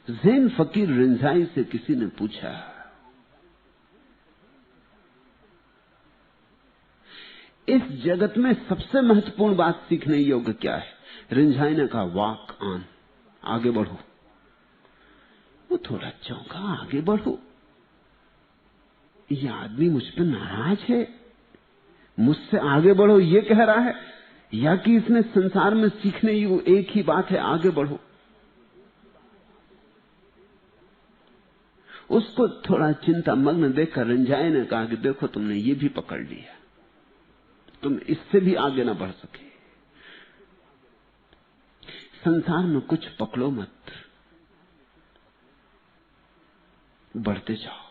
ज़ैन फकीर रिंझाई से किसी ने पूछा, इस जगत में सबसे महत्वपूर्ण बात सीखने योग्य क्या है? रिंझाई ने कहा, वॉक ऑन, आगे बढ़ो। वो थोड़ा चौंका, आगे बढ़ो, ये आदमी मुझ पर नाराज है, मुझसे आगे बढ़ो ये कह रहा है, या कि इसने संसार में सीखने योग्य एक ही बात है, आगे बढ़ो। उसको थोड़ा चिंता मग्न देखकर रिंझाई ने कहा कि देखो तुमने ये भी पकड़ लिया, तुम इससे भी आगे ना बढ़ सके। संसार में कुछ पकड़ो मत, बढ़ते जाओ।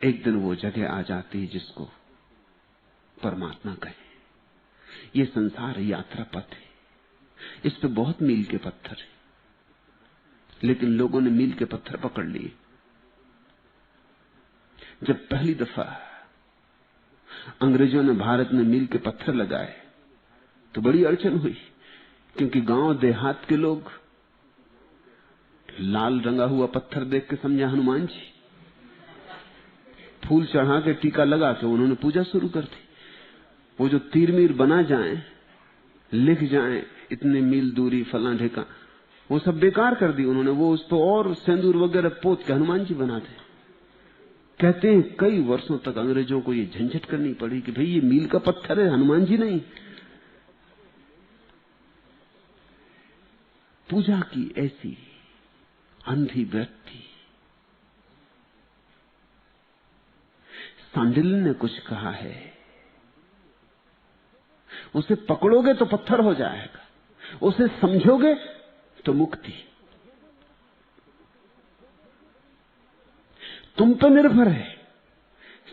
एक दिन वो जगह आ जाती है जिसको परमात्मा कहे। ये संसार यात्रा पथ है, इस पे बहुत मील के पत्थर है, लेकिन लोगों ने मील के पत्थर पकड़ लिए। जब पहली दफा अंग्रेजों ने भारत में मील के पत्थर लगाए तो बड़ी अड़चन हुई, क्योंकि गांव देहात के लोग लाल रंगा हुआ पत्थर देख के समझा हनुमान जी, फूल चढ़ा के टीका लगा के उन्होंने पूजा शुरू कर दी। वो जो तीर मीर बना जाए, लिख जाए इतने मील दूरी फला ढेका, वो सब बेकार कर दी उन्होंने। वो उस पर और सिंदूर वगैरह पोत के हनुमान जी बनाते। कहते हैं कई वर्षों तक अंग्रेजों को ये झंझट करनी पड़ी कि भाई ये मील का पत्थर है, हनुमान जी नहीं। पूजा की ऐसी अंधी वृत्ति। सांडिल्य ने कुछ कहा है, उसे पकड़ोगे तो पत्थर हो जाएगा, उसे समझोगे तो मुक्ति। तुम पे निर्भर है।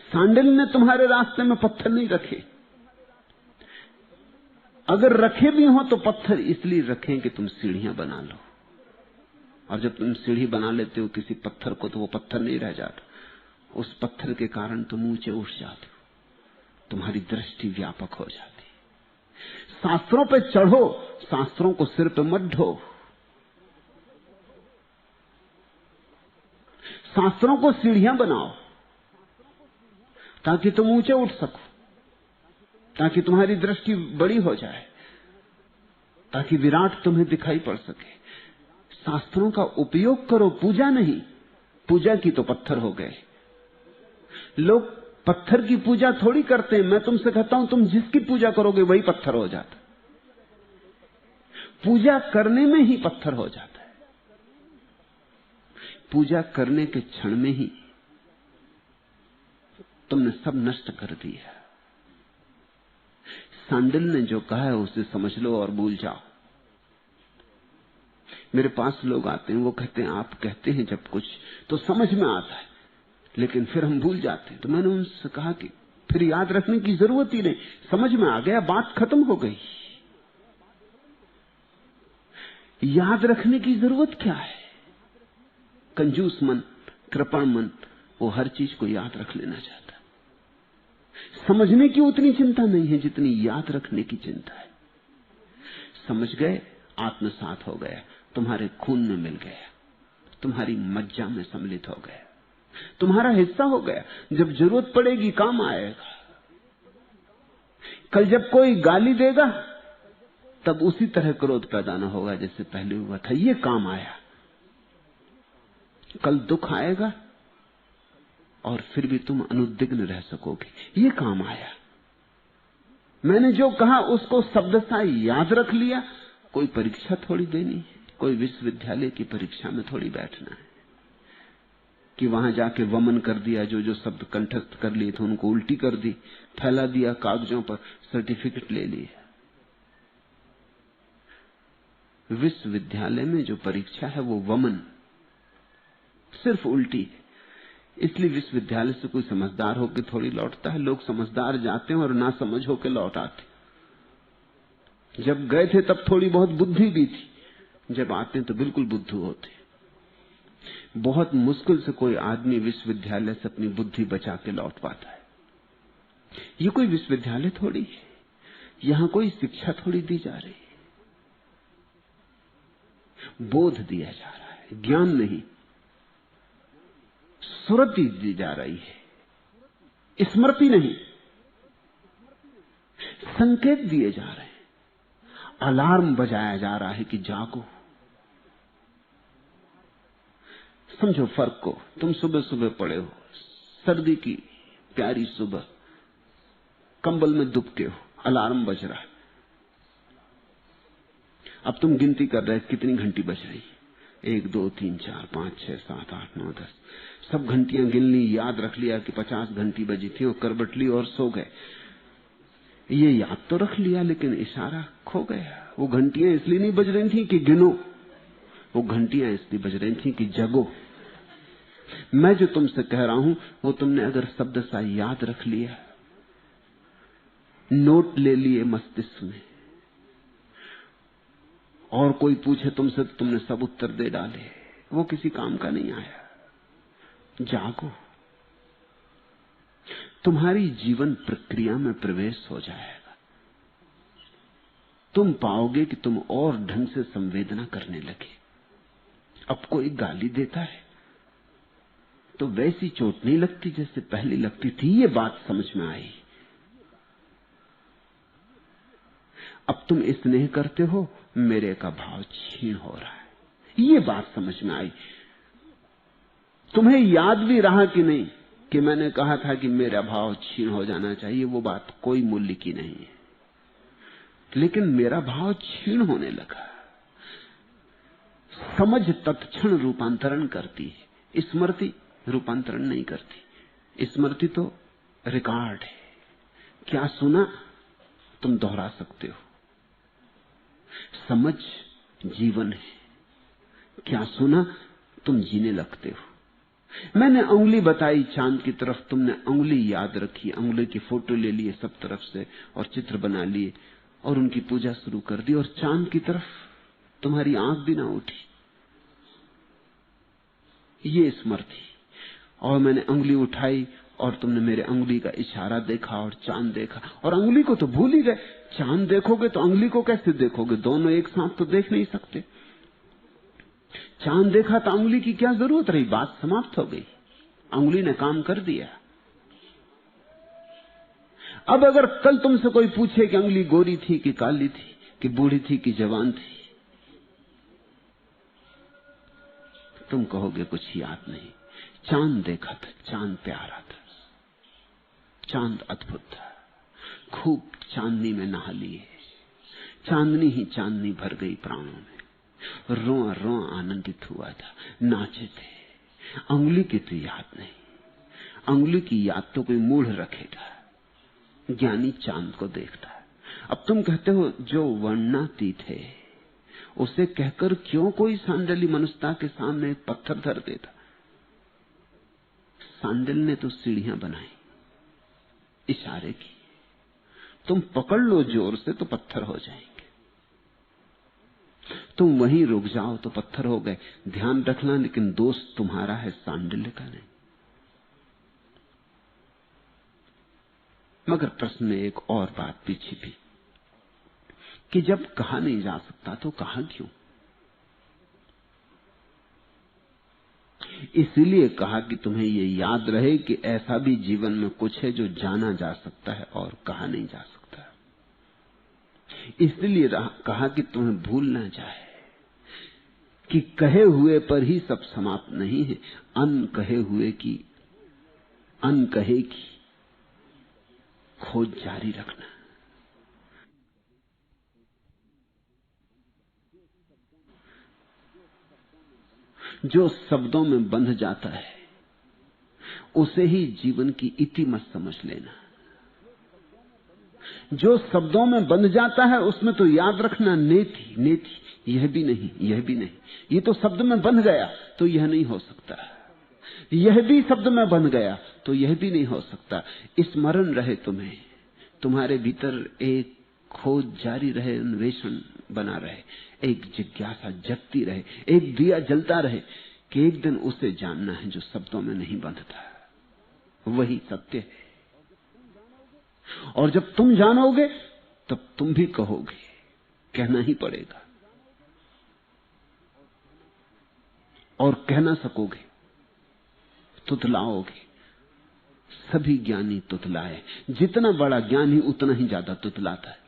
सांडिल्य ने तुम्हारे रास्ते में पत्थर नहीं रखे, अगर रखे भी हो तो पत्थर इसलिए रखें कि तुम सीढ़ियां बना लो, और जब तुम सीढ़ी बना लेते हो किसी पत्थर को तो वो पत्थर नहीं रह जाता, उस पत्थर के कारण तुम ऊंचे उठ जाते हो, तुम्हारी दृष्टि व्यापक हो जाती। शास्त्रों पे चढ़ो, शास्त्रों को सिर पे मत ढो। शास्त्रों को सीढ़ियां बनाओ ताकि तुम ऊंचे उठ सको, ताकि तुम्हारी दृष्टि बड़ी हो जाए, ताकि विराट तुम्हें दिखाई पड़ सके। शास्त्रों का उपयोग करो, पूजा नहीं। पूजा की तो पत्थर हो गए। लोग पत्थर की पूजा थोड़ी करते हैं। मैं तुमसे कहता हूं तुम जिसकी पूजा करोगे वही पत्थर हो जाता। पूजा करने में ही पत्थर हो जाता है। पूजा करने के क्षण में ही तुमने सब नष्ट कर दिया। सांडिल्य ने जो कहा है उसे समझ लो और भूल जाओ। मेरे पास लोग आते हैं, वो कहते हैं आप कहते हैं जब कुछ तो समझ में आता है, लेकिन फिर हम भूल जाते हैं। तो मैंने उनसे कहा कि फिर याद रखने की जरूरत ही नहीं, समझ में आ गया, बात खत्म हो गई। याद रखने की जरूरत क्या है? कंजूस मन, कृपण मन, वो हर चीज को याद रख लेना चाहता। समझने की उतनी चिंता नहीं है जितनी याद रखने की चिंता है। समझ गए, आत्मसात हो गया, तुम्हारे खून में मिल गया, तुम्हारी मज्जा में सम्मिलित हो गया, तुम्हारा हिस्सा हो गया। जब जरूरत पड़ेगी काम आएगा। कल जब कोई गाली देगा तब उसी तरह क्रोध पैदा न होगा जैसे पहले हुआ था, ये काम आया। कल दुख आएगा और फिर भी तुम अनुद्विग्न रह सकोगे, ये काम आया। मैंने जो कहा उसको शब्दशः याद रख लिया। कोई परीक्षा थोड़ी देनी है, कोई विश्वविद्यालय की परीक्षा में थोड़ी बैठना है कि वहां जाके वमन कर दिया, जो जो शब्द कंठस्थ कर लिए थे उनको उल्टी कर दी, फैला दिया कागजों पर, सर्टिफिकेट ले लिया। विश्वविद्यालय में जो परीक्षा है वो वमन, सिर्फ उल्टी है। इसलिए विश्वविद्यालय से कोई समझदार होकर थोड़ी लौटता है। लोग समझदार जाते हैं और ना समझ होकर लौट आते। जब गए थे तब थोड़ी बहुत बुद्धि भी थी, जब आते हैं तो बिल्कुल बुद्धू होते। बहुत मुश्किल से कोई आदमी विश्वविद्यालय से अपनी बुद्धि बचा के लौट पाता है। ये कोई विश्वविद्यालय थोड़ी है, यहां कोई शिक्षा थोड़ी दी जा रही है, बोध दिया जा रहा है, ज्ञान नहीं, सुरति दी जा रही है, स्मृति नहीं, संकेत दिए जा रहे हैं, अलार्म बजाया जा रहा है कि जागो। समझो फर्क को। तुम सुबह सुबह पड़े हो, सर्दी की प्यारी सुबह, कंबल में दुबके हो, अलार्म बज रहा है। अब तुम गिनती कर रहे कितनी घंटी बज रही, 1 2 3 4 5 6 7 8 9 10, सब घंटियां गिन ली, याद रख लिया कि 50 घंटी बजी थी और करबट ली और सो गए। ये याद तो रख लिया लेकिन इशारा खो गया। वो घंटियां इसलिए नहीं बज रही थी कि गिनो, वो घंटियां इसलिए बज रही थी कि जगो। मैं जो तुमसे कह रहा हूं वो तुमने अगर शब्द सा याद रख लिया, नोट ले लिए मस्तिष्क में, और कोई पूछे तुमसे तो तुमने सब उत्तर दे डाले, वो किसी काम का नहीं आया। जागो, तुम्हारी जीवन प्रक्रिया में प्रवेश हो जाएगा। तुम पाओगे कि तुम और ढंग से संवेदना करने लगे। अब कोई गाली देता है तो वैसी चोट नहीं लगती जैसे पहले लगती थी, ये बात समझ में आई। अब तुम स्नेह करते हो, मेरे का भाव क्षीण हो रहा है, ये बात समझ में आई। तुम्हें याद भी रहा कि नहीं कि मैंने कहा था कि मेरा भाव क्षीण हो जाना चाहिए, वो बात कोई मूल्य की नहीं है, लेकिन मेरा भाव क्षीण होने लगा। समझ तत्क्षण रूपांतरण करती है, स्मृति रूपांतरण नहीं करती। स्मृति तो रिकॉर्ड है, क्या सुना तुम दोहरा सकते हो। समझ जीवन है, क्या सुना तुम जीने लगते हो। मैंने उंगली बताई चांद की तरफ, तुमने उंगली याद रखी, उंगली की फोटो ले लिए सब तरफ से और चित्र बना लिए और उनकी पूजा शुरू कर दी, और चांद की तरफ तुम्हारी आंख भी ना उठी। ये स्मृति। और मैंने उंगली उठाई और तुमने मेरे उंगली का इशारा देखा और चांद देखा, और उंगली को तो भूल ही गए। चांद देखोगे तो उंगली को कैसे देखोगे, दोनों एक साथ तो देख नहीं सकते। चांद देखा तो उंगली की क्या जरूरत रही, बात समाप्त हो गई, उंगली ने काम कर दिया। अब अगर कल तुमसे कोई पूछे कि उंगली गोरी थी कि काली थी, कि बूढ़ी थी कि जवान थी, तुम कहोगे कुछ याद नहीं। चांद देखा था, चांद प्यारा था, चांद अद्भुत था, खूब चांदनी में नहा लिए, चांदनी ही चांदनी भर गई प्राणों में, रोआ रोआ आनंदित हुआ था, नाचे थे। उंगली की तो याद नहीं, उंगली की याद तो कोई मूढ़ रखेगा, ज्ञानी चांद को देखता है। अब तुम कहते हो जो वर्णनातीत है उसे कहकर क्यों कोई सांडली मनुष्यता के सामने पत्थर धर देता। सांडल ने तो सीढ़ियां बनाई, इशारे की, तुम पकड़ लो जोर से तो पत्थर हो जाएंगे, तुम वहीं रुक जाओ तो पत्थर हो गए। ध्यान रखना, लेकिन दोष तुम्हारा है, सांडल्य का नहीं। मगर प्रश्न में एक और बात पीछे भी, कि जब कहा नहीं जा सकता तो कहा क्यों। इसीलिए कहा कि तुम्हें यह याद रहे कि ऐसा भी जीवन में कुछ है जो जाना जा सकता है और कहा नहीं जा सकता। इसलिए कहा कि तुम्हें भूल ना जाए कि कहे हुए पर ही सब समाप्त नहीं है, अनकहे हुए की, अनकहे की खोज जारी रखना। जो शब्दों में बंध जाता है उसे ही जीवन की इति मत समझ लेना। जो शब्दों में बंध जाता है उसमें तो याद रखना नेति, नेति यह भी नहीं, यह भी नहीं, ये तो शब्द में बंध गया तो यह नहीं हो सकता, यह भी शब्द में बंध गया तो यह भी नहीं हो सकता। स्मरण रहे तुम्हें, तुम्हारे भीतर एक खोज जारी रहे, अन्वेषण बना रहे, एक जिज्ञासा जगती रहे, एक दिया जलता रहे कि एक दिन उसे जानना है जो शब्दों में नहीं बंधता। वही सत्य है। और जब तुम जानोगे तब तुम भी कहोगे, कहना ही पड़ेगा, और कह ना सकोगे, तुतलाओगे। सभी ज्ञानी तुतलाए, जितना बड़ा ज्ञानी उतना ही ज्यादा तुतलाता है।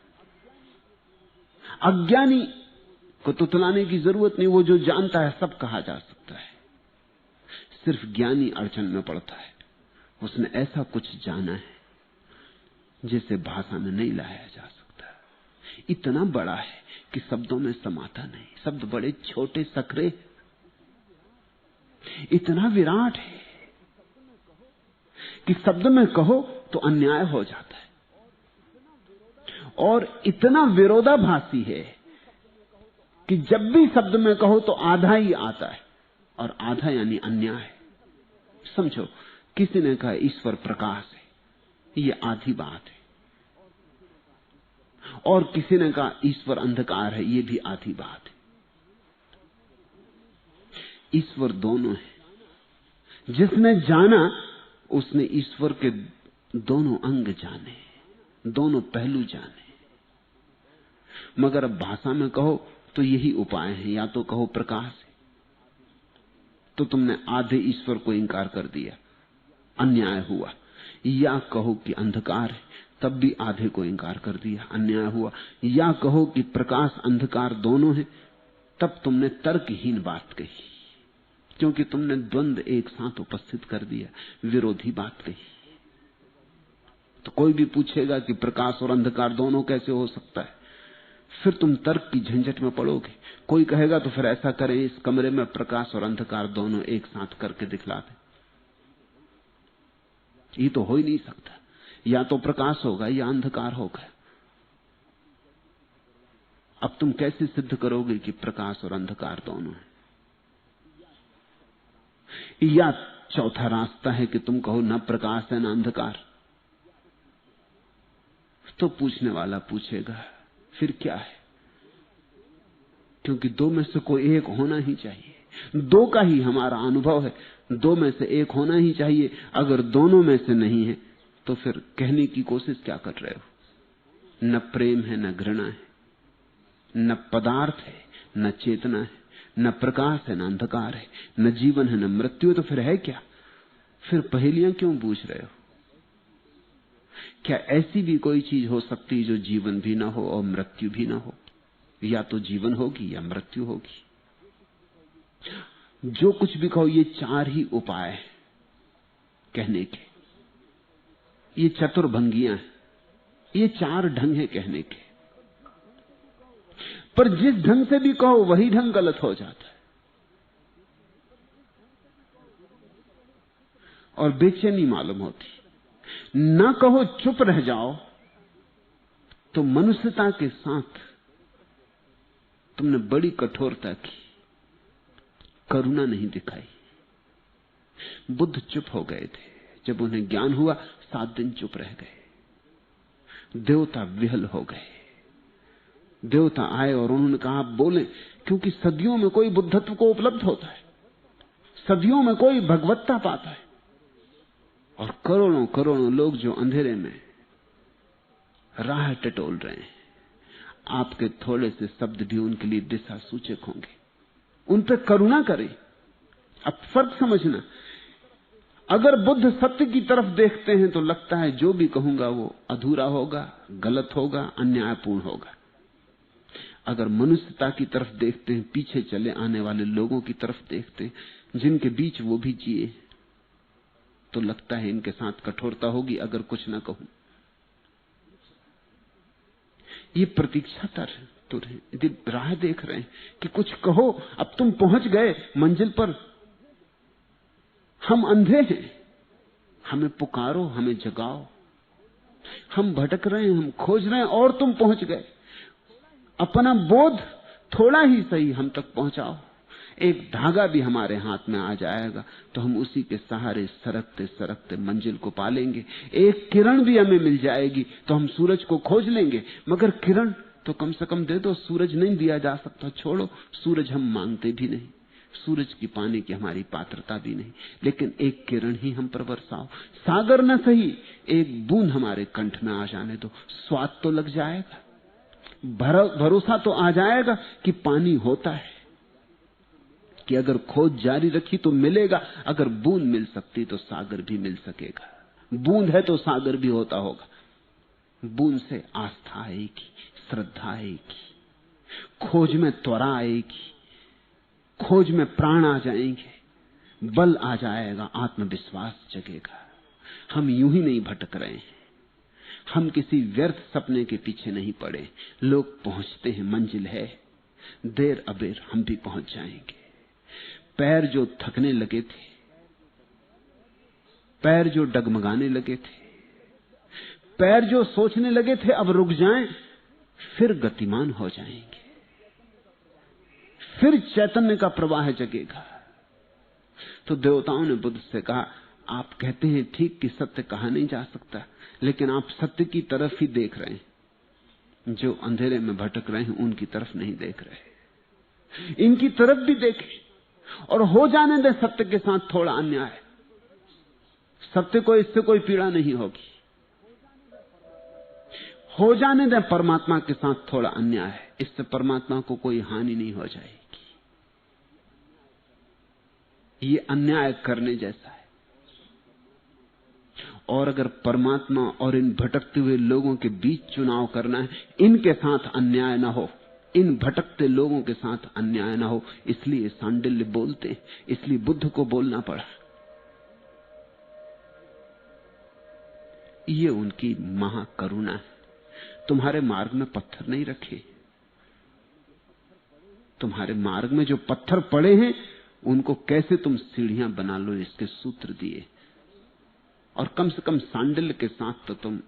अज्ञानी को तुतलाने की जरूरत नहीं, वो जो जानता है सब कहा जा सकता है। सिर्फ ज्ञानी अड़चन में पड़ता है, उसने ऐसा कुछ जाना है जिसे भाषा में नहीं लाया जा सकता। इतना बड़ा है कि शब्दों में समाता नहीं, शब्द बड़े छोटे सकरे, इतना विराट है कि शब्द में कहो तो अन्याय हो जाता है, और इतना विरोधाभासी है कि जब भी शब्द में कहो तो आधा ही आता है, और आधा यानी अन्याय। समझो, किसी ने कहा ईश्वर प्रकाश है, ये आधी बात है, और किसी ने कहा ईश्वर अंधकार है, ये भी आधी बात है। ईश्वर दोनों है। जिसने जाना उसने ईश्वर के दोनों अंग जाने, दोनों पहलू जाने। मगर अब भाषा में कहो तो यही उपाय है, या तो कहो प्रकाश है, तो तुमने आधे ईश्वर को इंकार कर दिया, अन्याय हुआ। या कहो कि अंधकार है, तब भी आधे को इंकार कर दिया, अन्याय हुआ। या कहो कि प्रकाश अंधकार दोनों है, तब तुमने तर्कहीन बात कही, क्योंकि तुमने द्वंद एक साथ उपस्थित कर दिया, विरोधी बात कही। तो कोई भी पूछेगा कि प्रकाश और अंधकार दोनों कैसे हो सकता है, फिर तुम तर्क की झंझट में पड़ोगे। कोई कहेगा तो फिर ऐसा करें, इस कमरे में प्रकाश और अंधकार दोनों एक साथ करके दिखला दें। ये तो हो ही नहीं सकता, या तो प्रकाश होगा या अंधकार होगा। अब तुम कैसे सिद्ध करोगे कि प्रकाश और अंधकार दोनों है? या चौथा रास्ता है कि तुम कहो न प्रकाश है न अंधकार। तो पूछने वाला पूछेगा फिर क्या है, क्योंकि दो में से कोई एक होना ही चाहिए। दो का ही हमारा अनुभव है, दो में से एक होना ही चाहिए। अगर दोनों में से नहीं है तो फिर कहने की कोशिश क्या कर रहे हो? न प्रेम है न घृणा है, न पदार्थ है न चेतना है, न प्रकाश है न अंधकार है, न जीवन है न मृत्यु है, तो फिर है क्या? फिर पहेलियां क्यों पूछ रहे हो? क्या ऐसी भी कोई चीज हो सकती है जो जीवन भी ना हो और मृत्यु भी ना हो? या तो जीवन होगी या मृत्यु होगी। जो कुछ भी कहो, ये चार ही उपाय है कहने के, ये चतुर्भंगियां हैं, ये चार ढंग है कहने के। पर जिस ढंग से भी कहो वही ढंग गलत हो जाता है, और बेचैनी मालूम होती। ना कहो चुप रह जाओ, तो मनुष्यता के साथ तुमने बड़ी कठोरता की, करुणा नहीं दिखाई। बुद्ध चुप हो गए थे, जब उन्हें ज्ञान हुआ 7 दिन चुप रह गए। देवता विहल हो गए। देवता आए और उन्होंने कहा आप बोलें, क्योंकि सदियों में कोई बुद्धत्व को उपलब्ध होता है, सदियों में कोई भगवत्ता पाता है, और करोड़ों करोड़ों लोग जो अंधेरे में राह टटोल रहे हैं, आपके थोड़े से शब्द भी उनके लिए दिशा सूचक होंगे। उन पर करुणा करें। अब फर्क समझना, अगर बुद्ध सत्य की तरफ देखते हैं तो लगता है जो भी कहूंगा वो अधूरा होगा, गलत होगा, अन्यायपूर्ण होगा। अगर मनुष्यता की तरफ देखते हैं, पीछे चले आने वाले लोगों की तरफ देखते हैं, जिनके बीच वो भी जिए, तो लगता है इनके साथ कठोरता होगी अगर कुछ ना कहूं। ये प्रतीक्षा तो राह देख रहे हैं कि कुछ कहो, अब तुम पहुंच गए मंजिल पर, हम अंधे हैं, हमें पुकारो, हमें जगाओ। हम भटक रहे हैं, हम खोज रहे हैं, और तुम पहुंच गए। अपना बोध थोड़ा ही सही हम तक पहुंचाओ। एक धागा भी हमारे हाथ में आ जाएगा तो हम उसी के सहारे सरकते सरकते मंजिल को पालेंगे। एक किरण भी हमें मिल जाएगी तो हम सूरज को खोज लेंगे। मगर किरण तो कम से कम दे दो। सूरज नहीं दिया जा सकता, छोड़ो, सूरज हम मांगते भी नहीं, सूरज की पाने की हमारी पात्रता भी नहीं, लेकिन एक किरण ही हम पर बरसाओ। सागर न सही, एक बूंद हमारे कंठ में आ जाने दो। स्वाद तो लग जाएगा, भरोसा तो आ जाएगा कि पानी होता है, कि अगर खोज जारी रखी तो मिलेगा। अगर बूंद मिल सकती तो सागर भी मिल सकेगा। बूंद है तो सागर भी होता होगा। बूंद से आस्था आएगी, श्रद्धा आएगी, खोज में त्वरा आएगी, खोज में प्राण आ जाएंगे, बल आ जाएगा, आत्मविश्वास जगेगा। हम यूं ही नहीं भटक रहे हैं, हम किसी व्यर्थ सपने के पीछे नहीं पड़े। लोग पहुंचते हैं, मंजिल है, देर अबेर हम भी पहुंच जाएंगे। पैर जो थकने लगे थे, पैर जो डगमगाने लगे थे, पैर जो सोचने लगे थे अब रुक जाएं, फिर गतिमान हो जाएंगे, फिर चैतन्य का प्रवाह जगेगा। तो देवताओं ने बुद्ध से कहा, आप कहते हैं ठीक कि सत्य कहा नहीं जा सकता, लेकिन आप सत्य की तरफ ही देख रहे हैं। जो अंधेरे में भटक रहे हैं उनकी तरफ नहीं देख रहे। इनकी तरफ भी देखें और हो जाने दें सत्य के साथ थोड़ा अन्याय। सत्य को इससे कोई पीड़ा नहीं होगी। हो जाने दें परमात्मा के साथ थोड़ा अन्याय, इससे परमात्मा को कोई हानि नहीं हो जाएगी। ये अन्याय करने जैसा है। और अगर परमात्मा और इन भटकते हुए लोगों के बीच चुनाव करना है, इनके साथ अन्याय ना हो, इन भटकते लोगों के साथ अन्याय ना हो, इसलिए सांडिल्य बोलते, इसलिए बुद्ध को बोलना पड़ा। ये उनकी महाकरुणा है। तुम्हारे मार्ग में पत्थर नहीं रखे, तुम्हारे मार्ग में जो पत्थर पड़े हैं उनको कैसे तुम सीढ़ियां बना लो, इसके सूत्र दिए। और कम से कम सांडिल्य के साथ तो तुम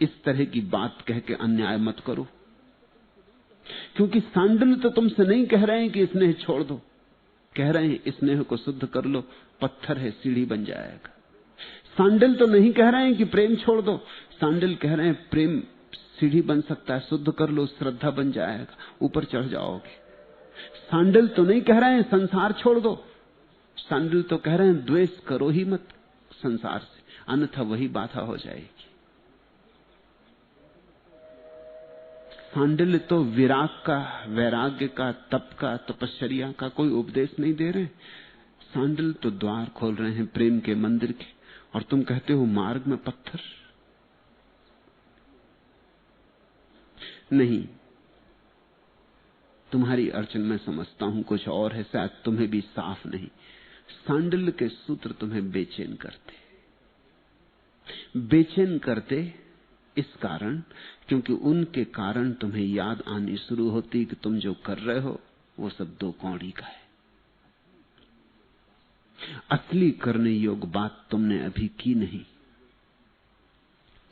इस तरह की बात कह के अन्याय मत करो, क्योंकि सांडिल्य तो तुमसे नहीं कह रहे हैं कि स्नेह छोड़ दो, कह रहे हैं स्नेह को शुद्ध कर लो, पत्थर है सीढ़ी बन जाएगा। सांडिल्य तो नहीं कह रहे हैं कि प्रेम छोड़ दो, सांडिल्य कह रहे हैं प्रेम सीढ़ी बन सकता है, शुद्ध कर लो, श्रद्धा बन जाएगा, ऊपर चढ़ जाओगे। सांडिल्य तो नहीं कह रहे हैं संसार छोड़ दो, सांडिल्य तो कह रहे हैं द्वेष करो ही मत संसार से, अन्यथा वही बाधा हो जाएगी। सांडिल्य तो विराग का, वैराग्य का, तप का, तपश्चर्या का कोई उपदेश नहीं दे रहे। सांडिल्य तो द्वार खोल रहे हैं प्रेम के मंदिर के, और तुम कहते हो मार्ग में पत्थर। नहीं, तुम्हारी अड़चन मैं समझता हूं कुछ और है, शायद तुम्हें भी साफ नहीं। सांडिल्य के सूत्र तुम्हें बेचैन करते इस कारण क्योंकि उनके कारण तुम्हें याद आनी शुरू होती कि तुम जो कर रहे हो वो सब दो कौड़ी का है। असली करने योग्य बात तुमने अभी की नहीं,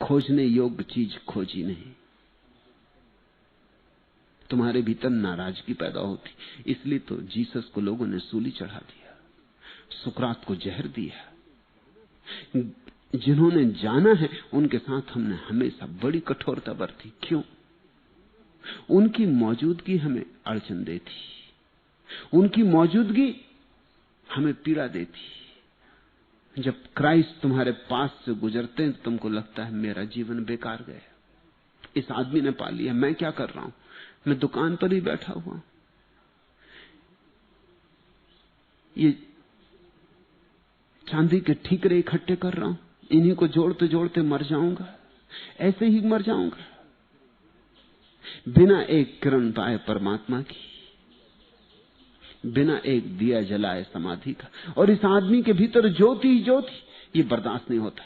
खोजने योग्य चीज खोजी नहीं। तुम्हारे भीतर नाराजगी पैदा होती, इसलिए तो जीसस को लोगों ने सूली चढ़ा दिया, सुकरात को जहर दिया। जिन्होंने जाना है उनके साथ हमने हमेशा बड़ी कठोरता बरती। क्यों? उनकी मौजूदगी हमें अड़चन देती, उनकी मौजूदगी हमें पीड़ा देती। जब क्राइस्ट तुम्हारे पास से गुजरते हैं तो तुमको लगता है मेरा जीवन बेकार गया, इस आदमी ने पा लिया, मैं क्या कर रहा हूं, मैं दुकान पर ही बैठा हुआ, ये चांदी के ठीकरे इकट्ठे कर रहा हूं, इन्हीं को जोड़ते जोड़ते मर जाऊंगा, ऐसे ही मर जाऊंगा। बिना एक किरण पाए परमात्मा की, बिना एक दिया जलाए समाधि का। और इस आदमी के भीतर ज्योति ही ज्योति, ये बर्दाश्त नहीं होता।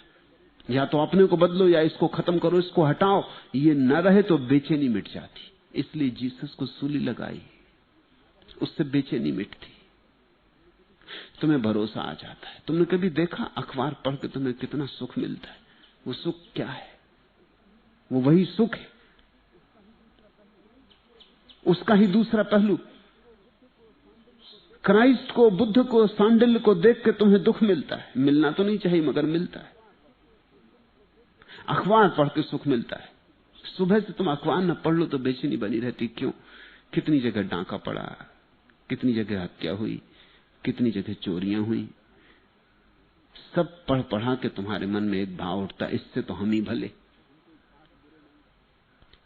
या तो अपने को बदलो या इसको खत्म करो, इसको हटाओ। ये न रहे तो बेचैनी मिट जाती, इसलिए जीसस को सूली लगाई, उससे बेचैनी मिटती, तुम्हें भरोसा आ जाता है। तुमने कभी देखा अखबार पढ़ के तुम्हें कितना सुख मिलता है? वो सुख क्या है? वो वही सुख है, उसका ही दूसरा पहलू। क्राइस्ट को, बुद्ध को, सांडिल्य को देख के तुम्हें दुख मिलता है, मिलना तो नहीं चाहिए मगर मिलता है। अखबार पढ़ के सुख मिलता है। सुबह से तुम अखबार न पढ़ लो तो बेचैनी बनी रहती। क्यों? कितनी जगह डांका पड़ा, कितनी जगह हत्या हुई, कितनी जगह चोरियां हुई। सब पढ़ पढ़ा के तुम्हारे मन में एक भाव उठता, इससे तो हम ही भले,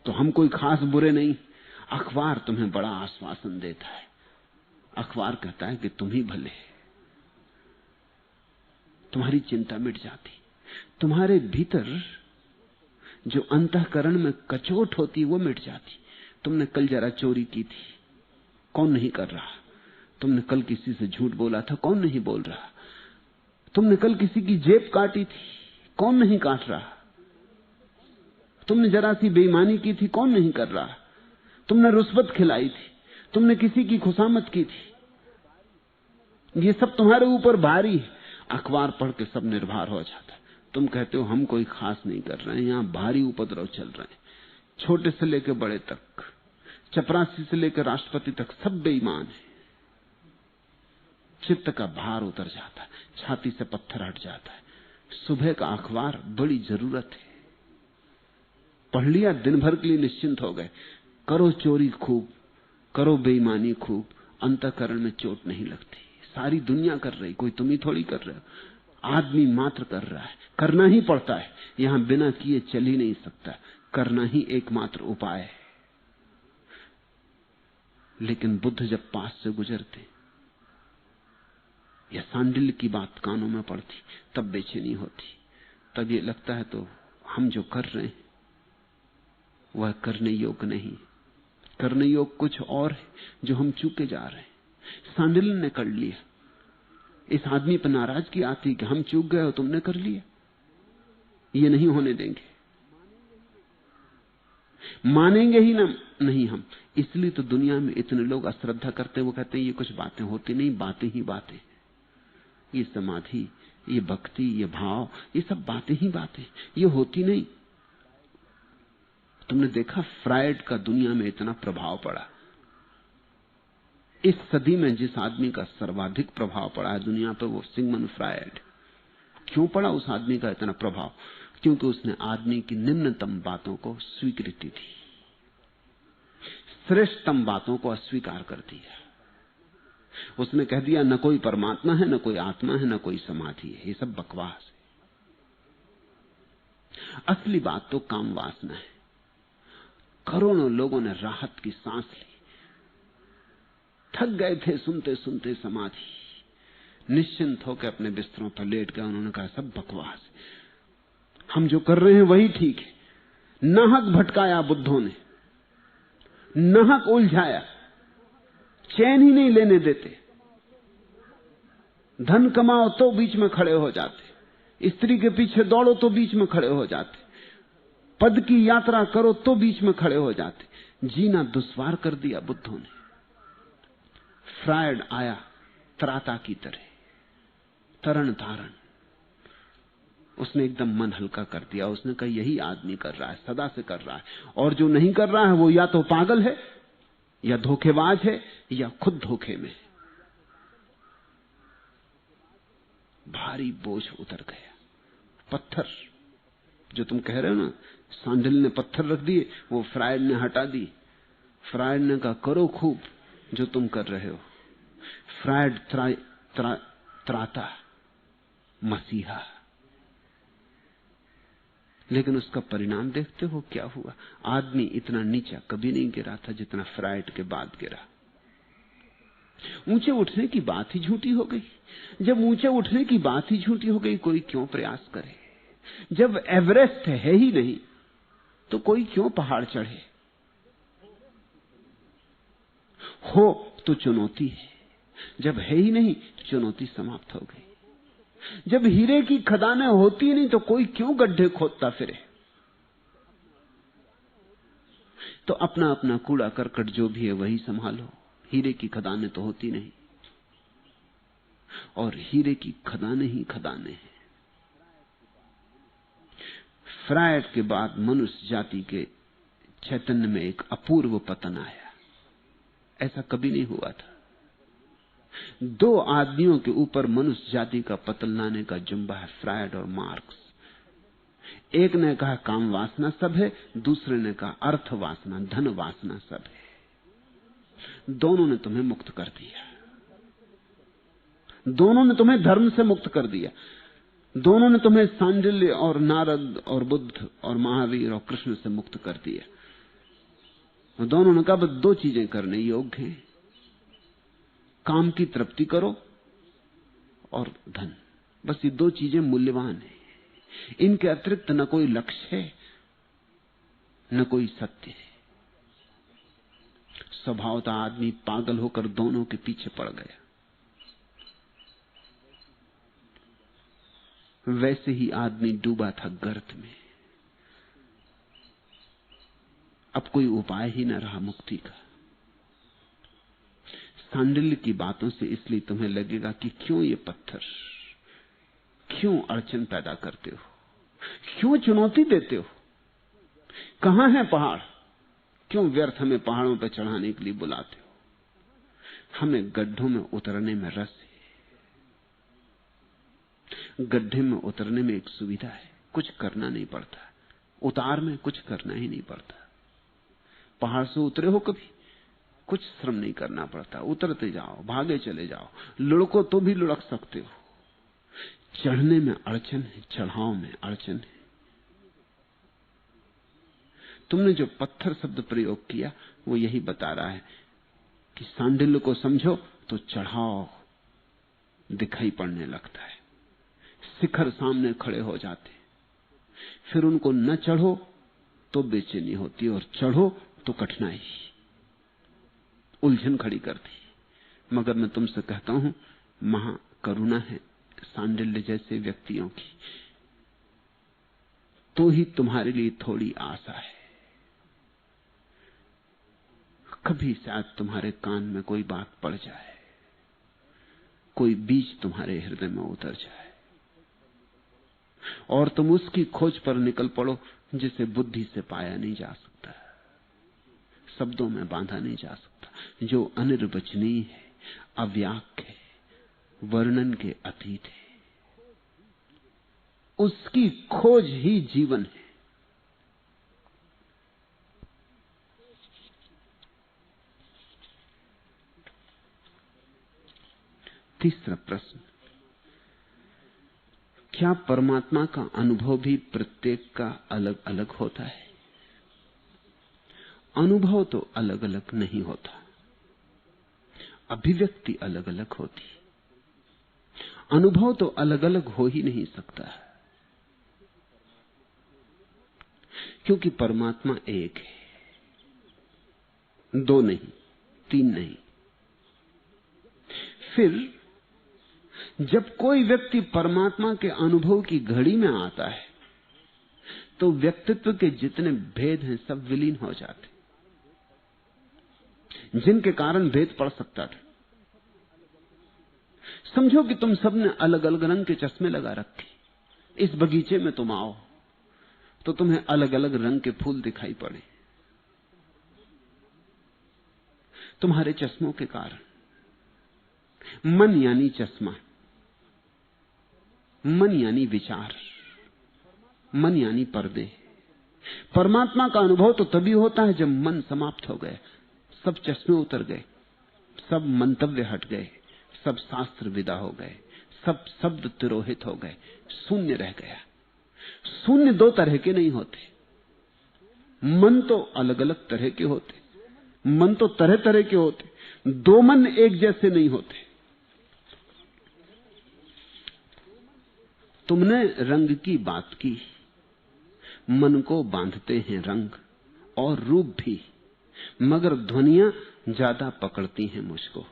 तो हम कोई खास बुरे नहीं। अखबार तुम्हें बड़ा आश्वासन देता है। अखबार कहता है कि तुम ही भले। तुम्हारी चिंता मिट जाती। तुम्हारे भीतर जो अंतःकरण में कचोट होती वो मिट जाती। तुमने कल जरा चोरी की थी, कौन नहीं कर रहा। तुमने कल किसी से झूठ बोला था, कौन नहीं बोल रहा। तुमने कल किसी की जेब काटी थी, कौन नहीं काट रहा। तुमने जरा सी बेईमानी की थी, कौन नहीं कर रहा। तुमने रुश्वत खिलाई थी, तुमने किसी की खुशामद की थी। ये सब तुम्हारे ऊपर भारी है। अखबार पढ़ के सब निर्भर हो जाता है। तुम कहते हो हम कोई खास नहीं कर रहे हैं, यहां भारी उपद्रव चल रहे हैं। छोटे से लेकर बड़े तक, चपरासी से लेकर राष्ट्रपति तक सब बेईमान है। चित्त का भार उतर जाता है, छाती से पत्थर हट जाता है। सुबह का अखबार बड़ी जरूरत है। पढ़ लिया, दिन भर के लिए निश्चिंत हो गए। करो चोरी खूब, करो बेईमानी खूब, अंतःकरण में चोट नहीं लगती। सारी दुनिया कर रही, कोई तुम ही थोड़ी कर रहे हो। आदमी मात्र कर रहा है, करना ही पड़ता है। यहां बिना किए चल ही नहीं सकता, करना ही एकमात्र उपाय है। लेकिन बुद्ध जब पास से गुजरते या सांडिल्य की बात कानों में पड़ती, तब बेचैनी होती। तब ये लगता है तो हम जो कर रहे हैं वह करने योग्य नहीं। करने योग्य कुछ और है जो हम चूके जा रहे हैं। सांडिल्य ने कर लिया। इस आदमी पर नाराजगी आती कि हम चूक गए और तुमने कर लिया। ये नहीं होने देंगे, मानेंगे ही ना नहीं हम। इसलिए तो दुनिया में इतने लोग अश्रद्धा करते हैं। वो कहते हैं ये कुछ बातें होती नहीं, बातें ही बातें। ये समाधि, ये भक्ति, ये भाव, ये सब बातें ही बातें, ये होती नहीं। तुमने देखा फ्रायड का दुनिया में इतना प्रभाव पड़ा। इस सदी में जिस आदमी का सर्वाधिक प्रभाव पड़ा है दुनिया पर, वो सिगमंड फ्रायड। क्यों पड़ा उस आदमी का इतना प्रभाव? क्योंकि उसने आदमी की निम्नतम बातों को स्वीकृति दी, श्रेष्ठतम बातों को अस्वीकार कर दिया। उसने कह दिया न कोई परमात्मा है, न कोई आत्मा है, न कोई समाधि है, ये सब बकवास है। असली बात तो काम वासना है। करोड़ों लोगों ने राहत की सांस ली, थक गए थे सुनते सुनते समाधि, निश्चिंत होकर अपने बिस्तरों पर लेट गए। उन्होंने कहा सब बकवास है, हम जो कर रहे हैं वही ठीक है। नाहक भटकाया बुद्धों ने, नाहक उलझाया, चैन ही नहीं लेने देते। धन कमाओ तो बीच में खड़े हो जाते, स्त्री के पीछे दौड़ो तो बीच में खड़े हो जाते, पद की यात्रा करो तो बीच में खड़े हो जाते। जीना दुश्वार कर दिया बुद्धों ने। फ्रायड आया त्राता की तरह, तरण तारण। उसने एकदम मन हल्का कर दिया। उसने कहा यही आदमी कर रहा है, सदा से कर रहा है, और जो नहीं कर रहा है वो या तो पागल है, या धोखेबाज है, या खुद धोखे में। भारी बोझ उतर गया। पत्थर जो तुम कह रहे हो ना, सांडिल्य ने पत्थर रख दिए, वो फ्रायड ने हटा दी। फ्रायड ने कहा करो खूब जो तुम कर रहे हो। फ्रायड त्राता, मसीहा। लेकिन उसका परिणाम देखते हो क्या हुआ? आदमी इतना नीचा कभी नहीं गिरा था जितना फ्रायड के बाद गिरा। ऊंचे उठने की बात ही झूठी हो गई। जब ऊंचे उठने की बात ही झूठी हो गई, कोई क्यों प्रयास करे? जब एवरेस्ट है ही नहीं तो कोई क्यों पहाड़ चढ़े? हो तो चुनौती है, जब है ही नहीं चुनौती समाप्त हो गई। जब हीरे की खदानें होती नहीं तो कोई क्यों गड्ढे खोदता फिरे? तो अपना अपना कूड़ा करकट जो भी है वही संभालो। हीरे की खदानें तो होती नहीं, और हीरे की खदानें ही खदानें हैं। फ्रायड के बाद मनुष्य जाति के चैतन्य में एक अपूर्व पतन आया। ऐसा कभी नहीं हुआ था। 2 आदमियों के ऊपर मनुष्य जाति का पतन लाने का जुम्बा है, फ्रायड और मार्क्स। एक ने कहा काम वासना सब है, दूसरे ने कहा अर्थ वासना, धन वासना सब है। दोनों ने तुम्हें मुक्त कर दिया, दोनों ने तुम्हें धर्म से मुक्त कर दिया, दोनों ने तुम्हें सांडिल्य और नारद और बुद्ध और महावीर और कृष्ण से मुक्त कर दिया। दोनों ने कहा बस 2 चीजें करने योग्य हैं, काम की तृप्ति करो और धन, बस ये 2 चीजें मूल्यवान हैं। इनके अतिरिक्त न कोई लक्ष्य है न कोई सत्य है। स्वभावतः आदमी पागल होकर दोनों के पीछे पड़ गया। वैसे ही आदमी डूबा था गर्त में। अब कोई उपाय ही न रहा मुक्ति का। सांडिल्य की बातों से इसलिए तुम्हें लगेगा कि क्यों ये पत्थर, क्यों अड़चन पैदा करते हो, क्यों चुनौती देते हो, कहां है पहाड़, क्यों व्यर्थ हमें पहाड़ों पर चढ़ाने के लिए बुलाते हो। हमें गड्ढों में उतरने में रस है। गड्ढे में उतरने में एक सुविधा है, कुछ करना नहीं पड़ता। उतार में कुछ करना ही नहीं पड़ता। पहाड़ से उतरे हो कभी, कुछ श्रम नहीं करना पड़ता, उतरते जाओ, भागे चले जाओ, लुढ़को तो भी लुढ़क सकते हो। चढ़ने में अड़चन है, चढ़ाव में अड़चन है। तुमने जो पत्थर शब्द प्रयोग किया वो यही बता रहा है कि सांडिल्य को समझो तो चढ़ाव दिखाई पड़ने लगता है, शिखर सामने खड़े हो जाते, फिर उनको न चढ़ो तो बेचैनी होती और चढ़ो तो कठिनाई, उलझन खड़ी करती। मगर मैं तुमसे कहता हूं, महाकरुणा है सांडिल्य जैसे व्यक्तियों की, तो ही तुम्हारे लिए थोड़ी आशा है। कभी शायद तुम्हारे कान में कोई बात पड़ जाए, कोई बीज तुम्हारे हृदय में उतर जाए और तुम उसकी खोज पर निकल पड़ो जिसे बुद्धि से पाया नहीं जा सकता, शब्दों में बांधा नहीं जा सकता, जो अनिर्वचनीय है, अव्याक्य है, वर्णन के अतीत है। उसकी खोज ही जीवन है। तीसरा प्रश्न, क्या परमात्मा का अनुभव भी प्रत्येक का अलग अलग होता है? अनुभव तो अलग अलग नहीं होता, अभिव्यक्ति अलग अलग होती। अनुभव तो अलग अलग हो ही नहीं सकता, क्योंकि परमात्मा एक है, 2 नहीं, 3 नहीं। फिर जब कोई व्यक्ति परमात्मा के अनुभव की घड़ी में आता है तो व्यक्तित्व के जितने भेद हैं सब विलीन हो जाते, जिनके कारण भेद पड़ सकता था। समझो कि तुम सबने अलग अलग रंग के चश्मे लगा रखे, इस बगीचे में तुम आओ तो तुम्हें अलग अलग रंग के फूल दिखाई पड़े, तुम्हारे चश्मों के कारण। मन यानी चश्मा, मन यानी विचार, मन यानी पर्दे। परमात्मा का अनुभव तो तभी होता है जब मन समाप्त हो गए, सब चश्मे उतर गए, सब मंतव्य हट गए, सब शास्त्र विदा हो गए, सब शब्द तिरोहित हो गए, शून्य रह गया। शून्य 2 तरह के नहीं होते, मन तो अलग अलग तरह के होते, मन तो तरह तरह के होते, 2 मन एक जैसे नहीं होते। तुमने रंग की बात की, मन को बांधते हैं रंग और रूप भी, मगर ध्वनियां ज्यादा पकड़ती हैं मुझको।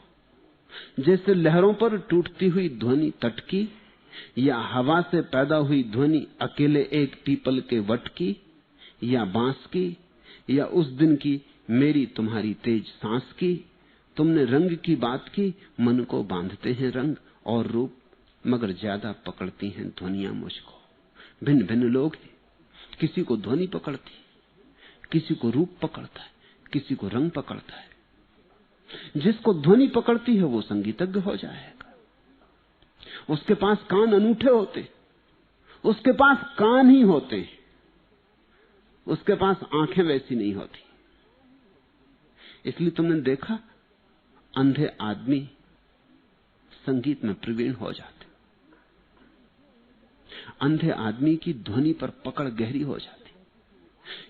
जैसे लहरों पर टूटती हुई ध्वनि तट की, या हवा से पैदा हुई ध्वनि अकेले एक पीपल के वट की, या बांस की, या उस दिन की मेरी तुम्हारी तेज सांस की। तुमने रंग की बात की, मन को बांधते हैं रंग और रूप, मगर ज्यादा पकड़ती हैं ध्वनियां मुझको। भिन्न भिन्न लोग हैं, किसी को ध्वनि पकड़ती, किसी को रूप पकड़ता है, किसी को रंग पकड़ता है। जिसको ध्वनि पकड़ती है वो संगीतज्ञ हो जाएगा। उसके पास कान अनूठे होते, उसके पास कान ही होते, उसके पास आंखें वैसी नहीं होती। इसलिए तुमने देखा अंधे आदमी संगीत में प्रवीण हो जाते, अंधे आदमी की ध्वनि पर पकड़ गहरी हो जाती,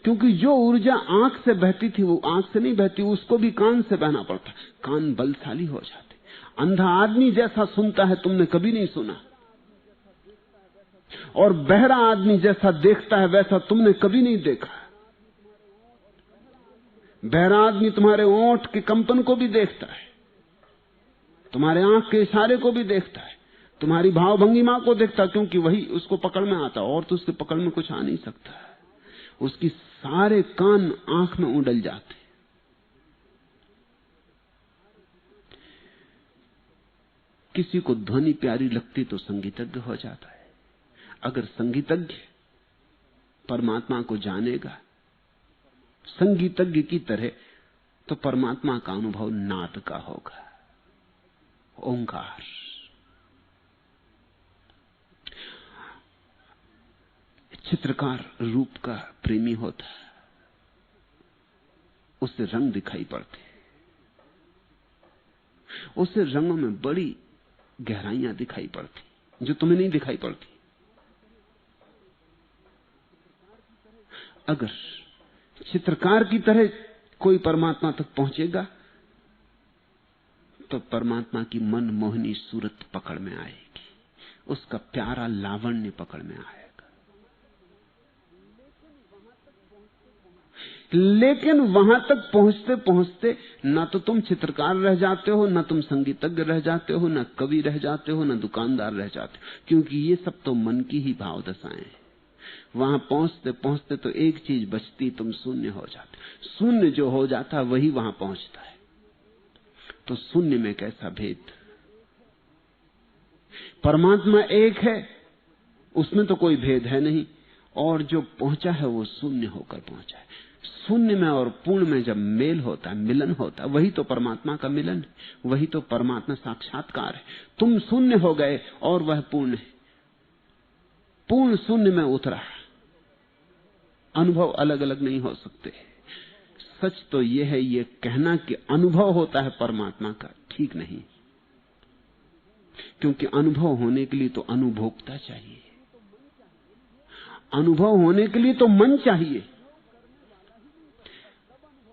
क्योंकि जो ऊर्जा आंख से बहती थी वो आंख से नहीं बहती, उसको भी कान से बहना पड़ता, कान बलशाली हो जाते। अंधा आदमी जैसा सुनता है तुमने कभी नहीं सुना, और बहरा आदमी जैसा देखता है वैसा तुमने कभी नहीं देखा। बहरा आदमी तुम्हारे ओंठ के कंपन को भी देखता है, तुम्हारे आंख के इशारे को भी देखता है, तुम्हारी भाव भंगिमा को देखता, क्योंकि वही उसको पकड़ में आता, और तो उसके पकड़ में कुछ आ नहीं सकता। उसकी सारे कान आंख में उड़ल जाते। किसी को ध्वनि प्यारी लगती तो संगीतज्ञ हो जाता है। अगर संगीतज्ञ परमात्मा को जानेगा संगीतज्ञ की तरह, तो परमात्मा का अनुभव नाद का होगा, ओंकार। चित्रकार रूप का प्रेमी होता है, उससे रंग दिखाई पड़ते, उससे रंगों में बड़ी गहराइयां दिखाई पड़ती जो तुम्हें नहीं दिखाई पड़ती। अगर चित्रकार की तरह कोई परमात्मा तक पहुंचेगा तो परमात्मा की मन मोहनी सूरत पकड़ में आएगी, उसका प्यारा लावण्य पकड़ में आएगा। लेकिन वहां तक पहुंचते पहुंचते ना तो तुम चित्रकार रह जाते हो, ना तुम संगीतज्ञ रह जाते हो, ना कवि रह जाते हो, ना दुकानदार रह जाते हो, क्योंकि ये सब तो मन की ही भाव दशाएं हैं। वहां पहुंचते पहुंचते तो एक चीज बचती, तुम शून्य हो जाते। शून्य जो हो जाता वही वहां पहुंचता है। तो शून्य में कैसा भेद। परमात्मा एक है, उसमें तो कोई भेद है नहीं, और जो पहुंचा है वो शून्य होकर पहुंचा है। शून्य में और पूर्ण में जब मेल होता है, मिलन होता है, वही तो परमात्मा का मिलन है, वही तो परमात्मा साक्षात्कार है। तुम शून्य हो गए और वह पूर्ण है, पूर्ण शून्य में उतरा। अनुभव अलग अलग नहीं हो सकते। सच तो यह है, यह कहना कि अनुभव होता है परमात्मा का, ठीक नहीं, क्योंकि अनुभव होने के लिए तो अनुभोक्ता चाहिए, अनुभव होने के लिए तो मन चाहिए।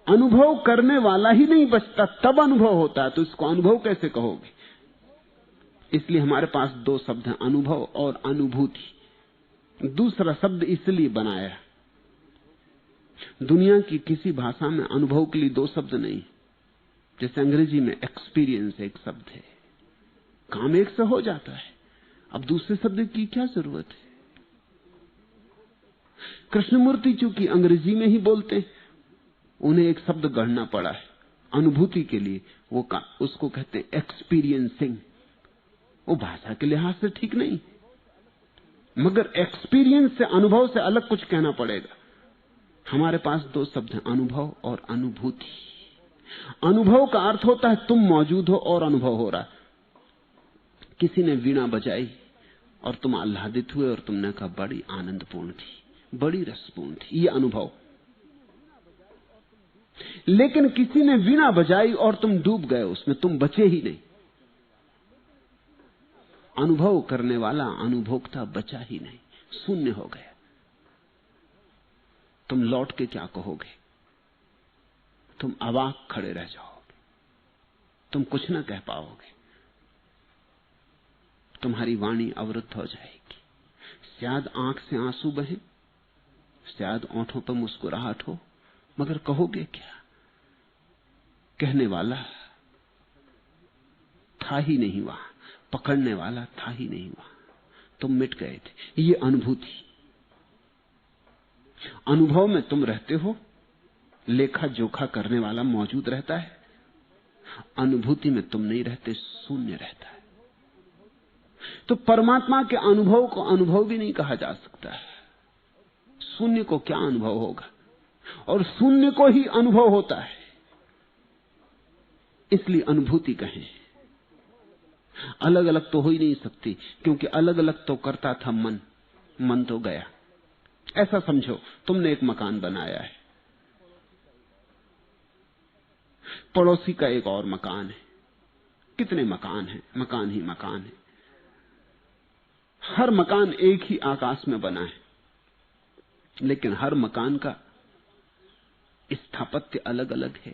अनुभव करने वाला ही नहीं बचता, तब अनुभव होता है, तो इसको अनुभव कैसे कहोगे। इसलिए हमारे पास दो शब्द हैं, अनुभव और अनुभूति। दूसरा शब्द इसलिए बनाया, दुनिया की किसी भाषा में अनुभव के लिए दो शब्द नहीं। जैसे अंग्रेजी में एक्सपीरियंस एक शब्द है, काम एक से हो जाता है, अब दूसरे शब्द की क्या जरूरत है। कृष्णमूर्ति चूंकि अंग्रेजी में ही बोलते, उन्हें एक शब्द गढ़ना पड़ा है अनुभूति के लिए, वो उसको कहते हैं एक्सपीरियंसिंग। वो भाषा के लिहाज से ठीक नहीं, मगर एक्सपीरियंस से, अनुभव से अलग कुछ कहना पड़ेगा। हमारे पास दो शब्द हैं, अनुभव और अनुभूति। अनुभव का अर्थ होता है तुम मौजूद हो और अनुभव हो रहा। किसी ने वीणा बजाई और तुम आह्लादित हुए और तुमने कहा बड़ी आनंदपूर्ण थी, बड़ी रसपूर्ण थी, ये अनुभव। लेकिन किसी ने वीणा बजाई और तुम डूब गए उसमें, तुम बचे ही नहीं। अनुभव करने वाला अनुभोक्ता बचा ही नहीं, शून्य हो गया। तुम लौट के क्या कहोगे, तुम अवाक खड़े रह जाओगे, तुम कुछ ना कह पाओगे, तुम्हारी वाणी अवरुद्ध हो जाएगी। शायद आंख से आंसू बहे, शायद ओंठों पर मुस्कुराहट हो, मगर कहोगे क्या। कहने वाला था ही नहीं वहां, पकड़ने वाला था ही नहीं वहां, तुम मिट गए थे। ये अनुभूति। अनुभव में तुम रहते हो, लेखा जोखा करने वाला मौजूद रहता है। अनुभूति में तुम नहीं रहते, शून्य रहता है। तो परमात्मा के अनुभव को अनुभव भी नहीं कहा जा सकता है। शून्य को क्या अनुभव होगा, और शून्य को ही अनुभव होता है। इसलिए अनुभूति कहें। अलग अलग तो हो ही नहीं सकती, क्योंकि अलग अलग तो करता था मन, मन तो गया। ऐसा समझो तुमने एक मकान बनाया है, पड़ोसी का एक और मकान है, कितने मकान हैं, मकान ही मकान है। हर मकान एक ही आकाश में बना है, लेकिन हर मकान का स्थापत्य अलग अलग है।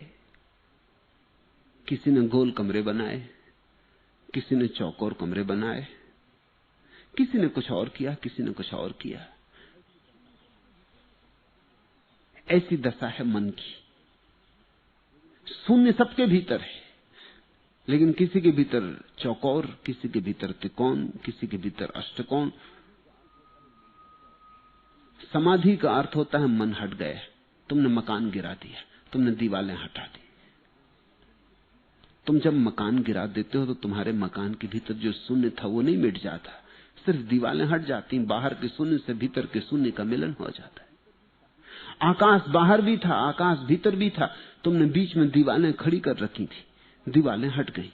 किसी ने गोल कमरे बनाए, किसी ने चौकोर कमरे बनाए, किसी ने कुछ और किया, किसी ने कुछ और किया। ऐसी दशा है मन की। शून्य सबके भीतर है, लेकिन किसी के भीतर चौकोर, किसी के भीतर त्रिकोण, किसी के भीतर अष्टकोण। समाधि का अर्थ होता है मन हट गया। तुमने मकान गिरा दिया, तुमने दीवारें हटा दी। तुम जब मकान गिरा देते हो तो तुम्हारे मकान के भीतर जो शून्य था वो नहीं मिट जाता, सिर्फ दीवारें हट जाती, बाहर के शून्य से भीतर के शून्य का मिलन हो जाता है। आकाश बाहर भी था, आकाश भीतर भी था, तुमने बीच में दीवारें खड़ी कर रखी थी, दीवारें हट गई,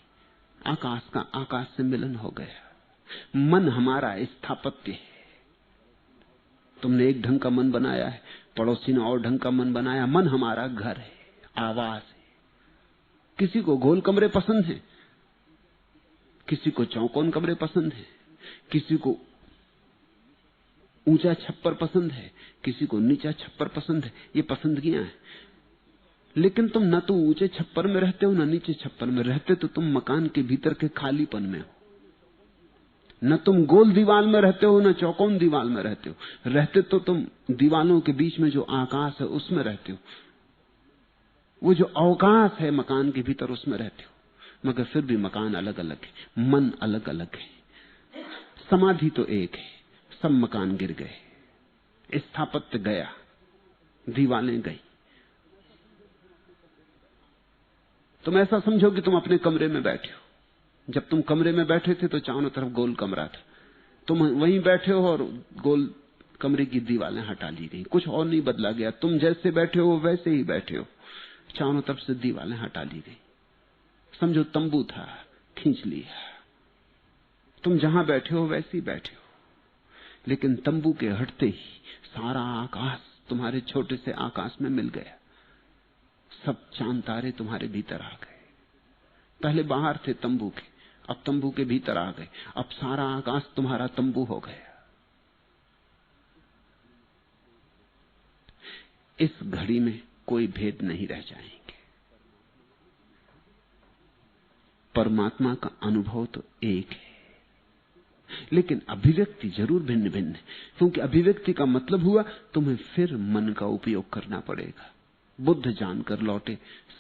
आकाश का आकाश से मिलन हो गया। मन हमारा स्थापत्य है। तुमने एक ढंग का मन बनाया है, पड़ोसी ने और ढंग का मन बनाया। मन हमारा घर है, आवास है। किसी को गोल कमरे पसंद है, किसी को चौकोन कमरे पसंद है, किसी को ऊंचा छप्पर पसंद है, किसी को नीचा छप्पर पसंद है। ये पसंदगियां हैं। लेकिन तुम न तो ऊंचे छप्पर में रहते हो, न नीचे छप्पर में रहते, तो तुम मकान के भीतर के खालीपन में हो। न तुम गोल दीवार में रहते हो, न चौकोन दीवार में रहते हो। रहते तो तुम दीवारों के बीच में जो आकाश है उसमें रहते हो, वो जो अवकाश है मकान के भीतर उसमें रहते हो। मगर फिर भी मकान अलग अलग है, मन अलग अलग है। समाधि तो एक है। सब मकान गिर गए, स्थापत्य गया, दीवारें गई। तुम ऐसा समझो कि तुम अपने कमरे में बैठे हो। जब तुम कमरे में बैठे थे तो चारों तरफ गोल कमरा था, तुम वहीं बैठे हो और गोल कमरे की दीवारें हटा ली गई, कुछ और नहीं बदला गया। तुम जैसे बैठे हो वैसे ही बैठे हो, चारों तरफ से दीवारें हटा ली गई। समझो तंबू था, खींच लिया, तुम जहां बैठे हो वैसे ही बैठे हो। लेकिन तंबू के हटते ही सारा आकाश तुम्हारे छोटे से आकाश में मिल गया। सब चांद तारे तुम्हारे भीतर आ गए। पहले बाहर थे तंबू के, अब तंबू के भीतर आ गए। अब सारा आकाश तुम्हारा तंबू हो गया। इस घड़ी में कोई भेद नहीं रह जाएंगे। परमात्मा का अनुभव तो एक है, लेकिन अभिव्यक्ति जरूर भिन्न भिन्न है। क्योंकि अभिव्यक्ति का मतलब हुआ तुम्हें फिर मन का उपयोग करना पड़ेगा। बुद्ध जानकर लौटे,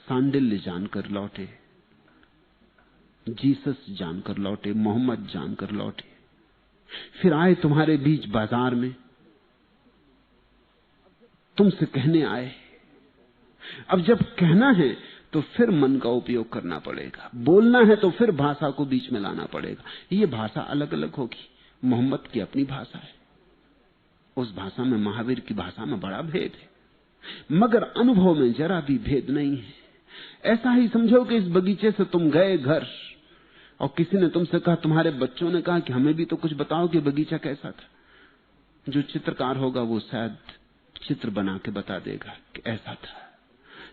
सांडिल्य जानकर लौटे, जीसस जानकर लौटे, मोहम्मद जानकर लौटे, फिर आए तुम्हारे बीच बाजार में, तुमसे कहने आए। अब जब कहना है तो फिर मन का उपयोग करना पड़ेगा। बोलना है तो फिर भाषा को बीच में लाना पड़ेगा। ये भाषा अलग अलग होगी। मोहम्मद की अपनी भाषा है, उस भाषा में महावीर की भाषा में बड़ा भेद है, मगर अनुभव में जरा भी भेद नहीं है। ऐसा ही समझो कि इस बगीचे से तुम गए घर और किसी ने तुमसे कहा, तुम्हारे बच्चों ने कहा कि हमें भी तो कुछ बताओ कि बगीचा कैसा था। जो चित्रकार होगा वो शायद चित्र बना के बता देगा कि ऐसा था।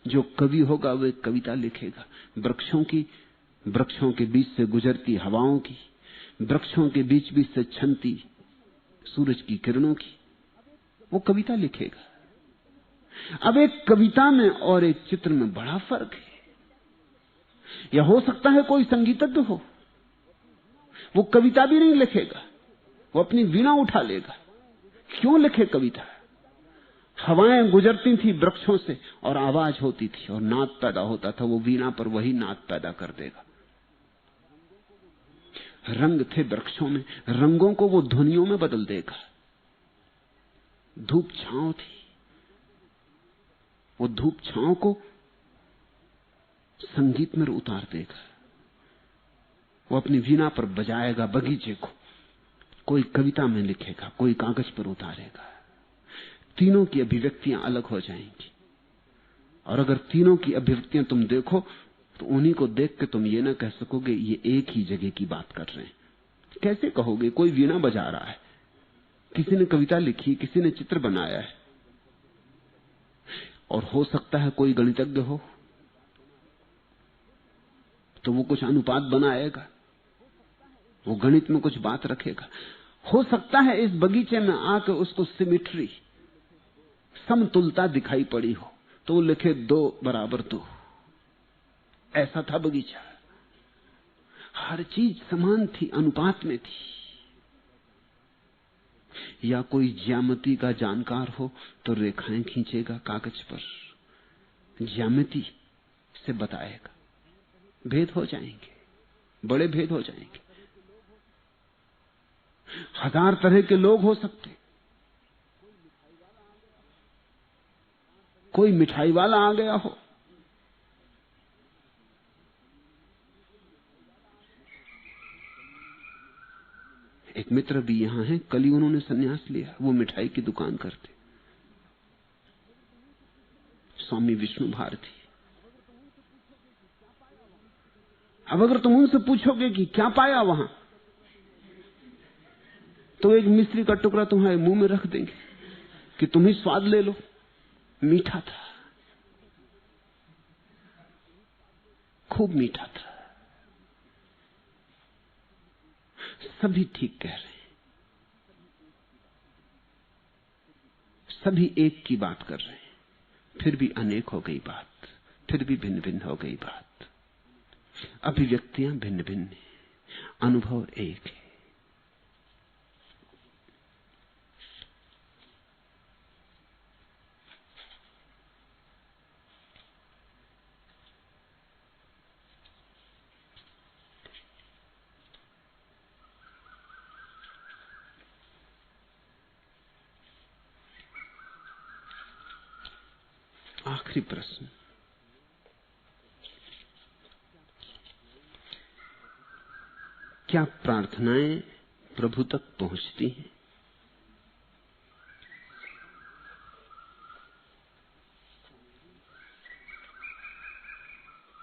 जो कवि होगा वो एक कविता लिखेगा, वृक्षों के बीच से गुजरती हवाओं की, वृक्षों के बीच बीच से छनती सूरज की किरणों की, वो कविता लिखेगा। अब एक कविता में और एक चित्र में बड़ा फर्क है। या हो सकता है कोई संगीतज्ञ हो, वो कविता भी नहीं लिखेगा, वो अपनी वीणा उठा लेगा। क्यों लिखे कविता? हवाएं गुजरती थी वृक्षों से और आवाज होती थी और नाद पैदा होता था, वो वीणा पर वही नाद पैदा कर देगा। रंग थे वृक्षों में, रंगों को वो ध्वनियों में बदल देगा। धूप छांव थी, वो धूप छांव को संगीत में उतार देगा। वो अपनी वीणा पर बजाएगा बगीचे को। कोई कविता में लिखेगा, कोई कागज पर उतारेगा। तीनों की अभिव्यक्तियां अलग हो जाएंगी। और अगर तीनों की अभिव्यक्तियां तुम देखो तो उन्हीं को देख के तुम ये ना कह सकोगे ये एक ही जगह की बात कर रहे हैं। कैसे कहोगे? कोई वीणा बजा रहा है, किसी ने कविता लिखी, किसी ने चित्र बनाया है, और हो सकता है कोई गणितज्ञ हो तो वो कुछ अनुपात बनाएगा, वो गणित में कुछ बात रखेगा। हो सकता है इस बगीचे में आके उसको सिमेट्री, समतुलता दिखाई पड़ी हो तो वो लिखे 2 बराबर 2। ऐसा था बगीचा, हर चीज समान थी, अनुपात में थी। या कोई ज्यामिति का जानकार हो तो रेखाएं खींचेगा कागज पर, ज्यामिति से बताएगा, भेद हो जाएंगे, बड़े भेद हो जाएंगे। 1000 तरह के लोग हो सकते। कोई मिठाई वाला आ गया हो, एक मित्र भी यहां है, कल ही उन्होंने संन्यास लिया, वो मिठाई की दुकान करते, स्वामी विष्णु भारती। अब अगर तुम उनसे पूछोगे कि क्या पाया वहां, तो एक मिश्री का टुकड़ा तुम्हारे मुंह में रख देंगे कि तुम ही स्वाद ले लो, मीठा था, खूब मीठा था। सभी ठीक कह रहे हैं, सभी एक की बात कर रहे हैं, फिर भी अनेक हो गई बात, फिर भी भिन्न भिन्न हो गई बात। अभिव्यक्तियां भिन्न भिन्न हैं, अनुभव एक है। आखिरी प्रश्न, क्या प्रार्थनाएं प्रभु तक पहुंचती हैं?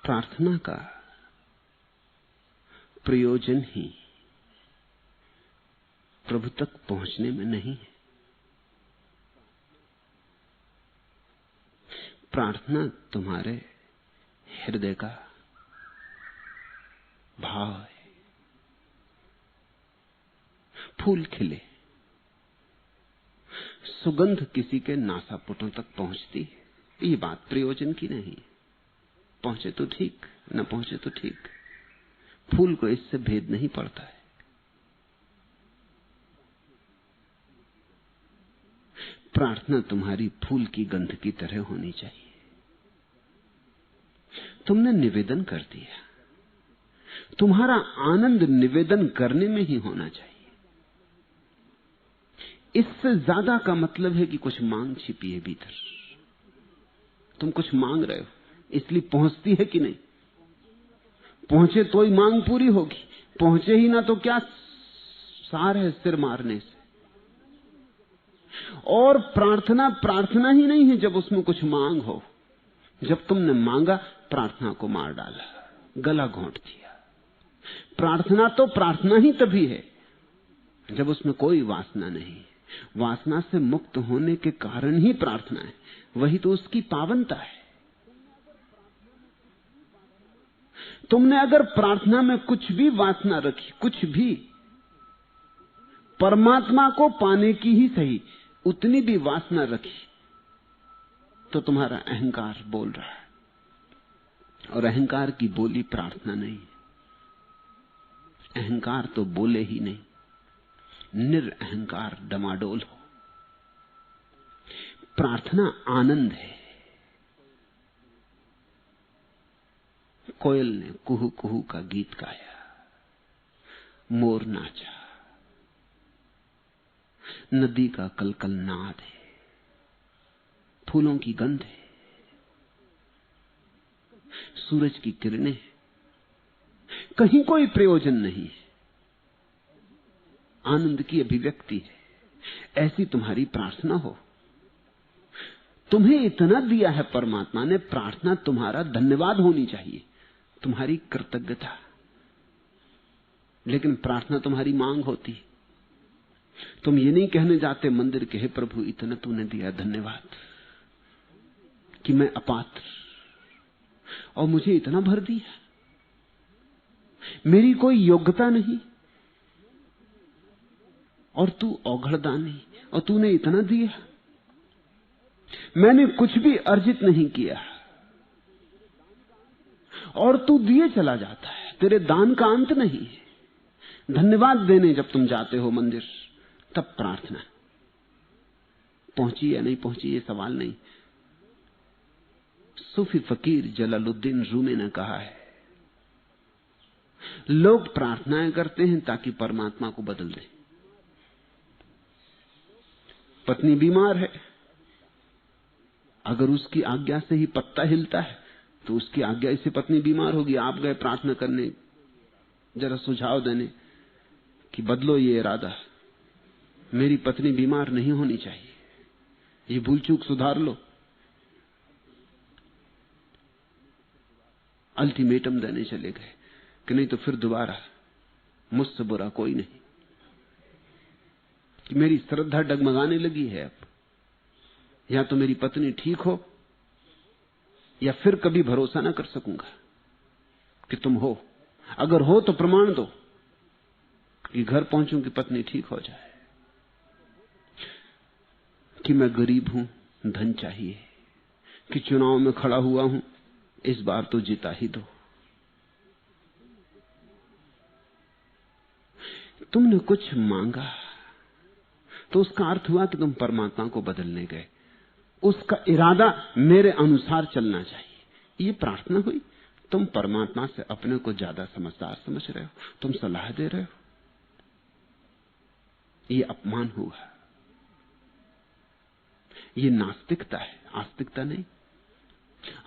प्रार्थना का प्रयोजन ही प्रभु तक पहुंचने में नहीं है। प्रार्थना तुम्हारे हृदय का भाव है। फूल खिले, सुगंध किसी के नासापुटों तक पहुंचती है, ये बात प्रयोजन की नहीं। पहुंचे तो ठीक, न पहुंचे तो ठीक, फूल को इससे भेद नहीं पड़ता है। प्रार्थना तुम्हारी फूल की गंध की तरह होनी चाहिए। तुमने निवेदन कर दिया, तुम्हारा आनंद निवेदन करने में ही होना चाहिए। इससे ज्यादा का मतलब है कि कुछ मांग छिपी है भीतर, तुम कुछ मांग रहे हो, इसलिए पहुंचती है कि नहीं? पहुंचे तो ही मांग पूरी होगी, पहुंचे ही ना तो क्या सार है सिर मारने से। और प्रार्थना प्रार्थना ही नहीं है जब उसमें कुछ मांग हो। जब तुमने मांगा, प्रार्थना को मार डाला, गला घोंट दिया। प्रार्थना तो प्रार्थना ही तभी है जब उसमें कोई वासना नहीं। वासना से मुक्त होने के कारण ही प्रार्थना है, वही तो उसकी पावनता है। तुमने अगर प्रार्थना में कुछ भी वासना रखी, कुछ भी, परमात्मा को पाने की ही सही, उतनी भी वासना रखी, तो तुम्हारा अहंकार बोल रहा है, और अहंकार की बोली प्रार्थना नहीं। अहंकार तो बोले ही नहीं, निरअहंकार डमाडोल हो। प्रार्थना आनंद है। कोयल ने कुहू कुहू का गीत गाया, मोर नाचा, नदी का कलकल नाद है, फूलों की गंध है, सूरज की किरणें, कहीं कोई प्रयोजन नहीं है, आनंद की अभिव्यक्ति है। ऐसी तुम्हारी प्रार्थना हो। तुम्हें इतना दिया है परमात्मा ने, प्रार्थना तुम्हारा धन्यवाद होनी चाहिए। तुम्हारी कृतज्ञता, लेकिन प्रार्थना तुम्हारी मांग होती। तुम ये नहीं कहने जाते मंदिर के, हे प्रभु इतना तूने दिया, धन्यवाद कि मैं अपात्र और मुझे इतना भर दिया, मेरी कोई योग्यता नहीं और तू औघड़दानी और तूने इतना दिया। मैंने कुछ भी अर्जित नहीं किया और तू दिए चला जाता है, तेरे दान का अंत नहीं है। धन्यवाद देने जब तुम जाते हो मंदिर, तब प्रार्थना पहुंची या नहीं पहुंची ये सवाल नहीं। सूफी फकीर जलालुद्दीन रूमी ने कहा है, लोग प्रार्थनाएं करते हैं ताकि परमात्मा को बदल दें। पत्नी बीमार है, अगर उसकी आज्ञा से ही पत्ता हिलता है तो उसकी आज्ञा से पत्नी बीमार होगी। आप गए प्रार्थना करने, जरा सुझाव देने कि बदलो ये इरादा, मेरी पत्नी बीमार नहीं होनी चाहिए, ये भूल चूक सुधार लो। अल्टीमेटम देने चले गए कि नहीं तो फिर दोबारा मुझसे बुरा कोई नहीं। कि मेरी श्रद्धा डगमगाने लगी है, अब या तो मेरी पत्नी ठीक हो या फिर कभी भरोसा ना कर सकूंगा कि तुम हो। अगर हो तो प्रमाण दो कि घर पहुंचूं कि पत्नी ठीक हो जाए, कि मैं गरीब हूं, धन चाहिए, कि चुनाव में खड़ा हुआ हूं, इस बार तो जिता ही दो। तुमने कुछ मांगा तो उसका अर्थ हुआ कि तुम परमात्मा को बदलने गए। उसका इरादा मेरे अनुसार चलना चाहिए, ये प्रार्थना हुई। तुम परमात्मा से अपने को ज्यादा समझदार समझ रहे हो, तुम सलाह दे रहे हो, ये अपमान हुआ। ये नास्तिकता है, आस्तिकता नहीं।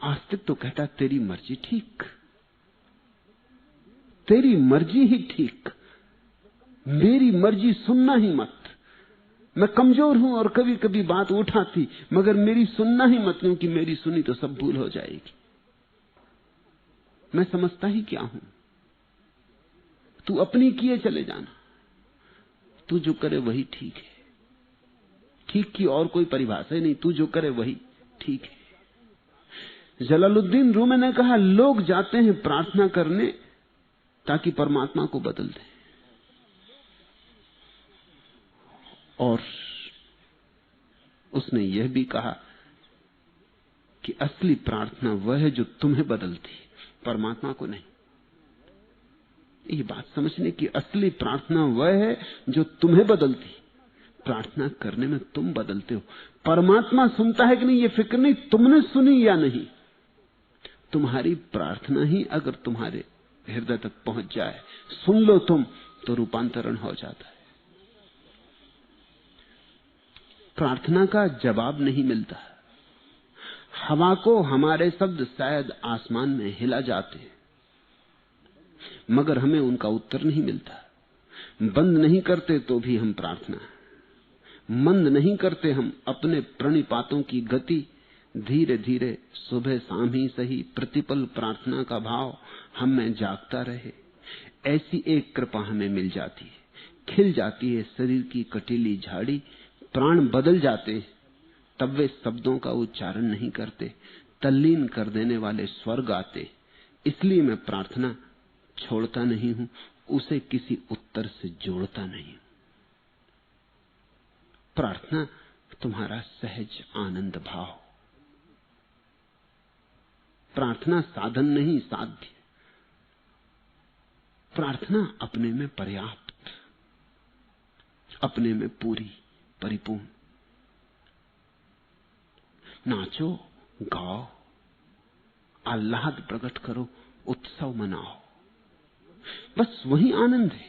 आस्तिक तो कहता तेरी मर्जी ठीक, तेरी मर्जी ही ठीक, मेरी मर्जी सुनना ही मत। मैं कमजोर हूं और कभी कभी बात उठाती, मगर मेरी सुनना ही मत, क्योंकि मेरी सुनी तो सब भूल हो जाएगी। मैं समझता ही क्या हूं, तू अपनी किए चले जाना, तू जो करे वही ठीक है। ठीक की और कोई परिभाषा ही नहीं, तू जो करे वही ठीक है। जलालुद्दीन रूमी ने कहा, लोग जाते हैं प्रार्थना करने ताकि परमात्मा को बदल दें, और उसने यह भी कहा कि असली प्रार्थना वह है जो तुम्हें बदलती, परमात्मा को नहीं। ये बात समझने की, असली प्रार्थना वह है जो तुम्हें बदलती। प्रार्थना करने में तुम बदलते हो। परमात्मा सुनता है कि नहीं ये फिक्र नहीं, तुमने सुनी या नहीं। तुम्हारी प्रार्थना ही अगर तुम्हारे हृदय तक पहुंच जाए, सुन लो तुम, तो रूपांतरण हो जाता है। प्रार्थना का जवाब नहीं मिलता। हवा को हमारे शब्द शायद आसमान में हिला जाते हैं, मगर हमें उनका उत्तर नहीं मिलता। बंद नहीं करते तो भी हम प्रार्थना, मंद नहीं करते हम अपने प्रणिपातों की गति। धीरे धीरे सुबह शाम ही सही प्रतिपल प्रार्थना का भाव हम में जागता रहे, ऐसी एक कृपा हमें मिल जाती है। खिल जाती है शरीर की कटीली झाड़ी, प्राण बदल जाते, तब वे शब्दों का उच्चारण नहीं करते, तल्लीन कर देने वाले स्वर गाते। इसलिए मैं प्रार्थना छोड़ता नहीं हूं, उसे किसी उत्तर से जोड़ता नहीं। प्रार्थना तुम्हारा सहज आनंद भाव, प्रार्थना साधन नहीं साध्य। प्रार्थना अपने में पर्याप्त, अपने में पूरी परिपूर्ण। नाचो गाओ, आह्लाद प्रकट करो, उत्सव मनाओ, बस वही आनंद है।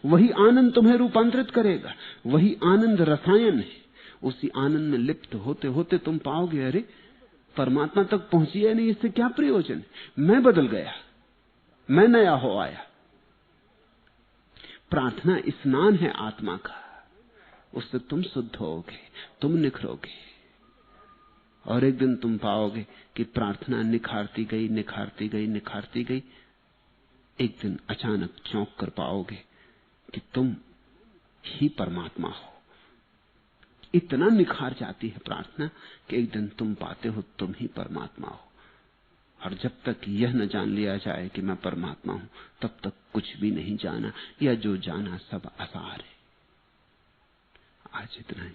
वही आनंद तुम्हें रूपांतरित करेगा, वही आनंद रसायन है। उसी आनंद में लिप्त होते होते तुम पाओगे, अरे परमात्मा तक पहुंची है नहीं, इससे क्या प्रयोजन। मैं बदल गया, मैं नया हो आया। प्रार्थना स्नान है आत्मा का, उससे तुम शुद्ध होगे, तुम निखरोगे और एक दिन तुम पाओगे कि प्रार्थना निखारती गई, निखारती गई, निखारती गई। एक दिन अचानक चौंक कर पाओगे कि तुम ही परमात्मा हो। इतना निखार जाती है प्रार्थना कि एक दिन तुम पाते हो तुम ही परमात्मा हो। और जब तक यह न जान लिया जाए कि मैं परमात्मा हूं, तब तक कुछ भी नहीं जाना, या जो जाना सब आसार है। आज इतना ही।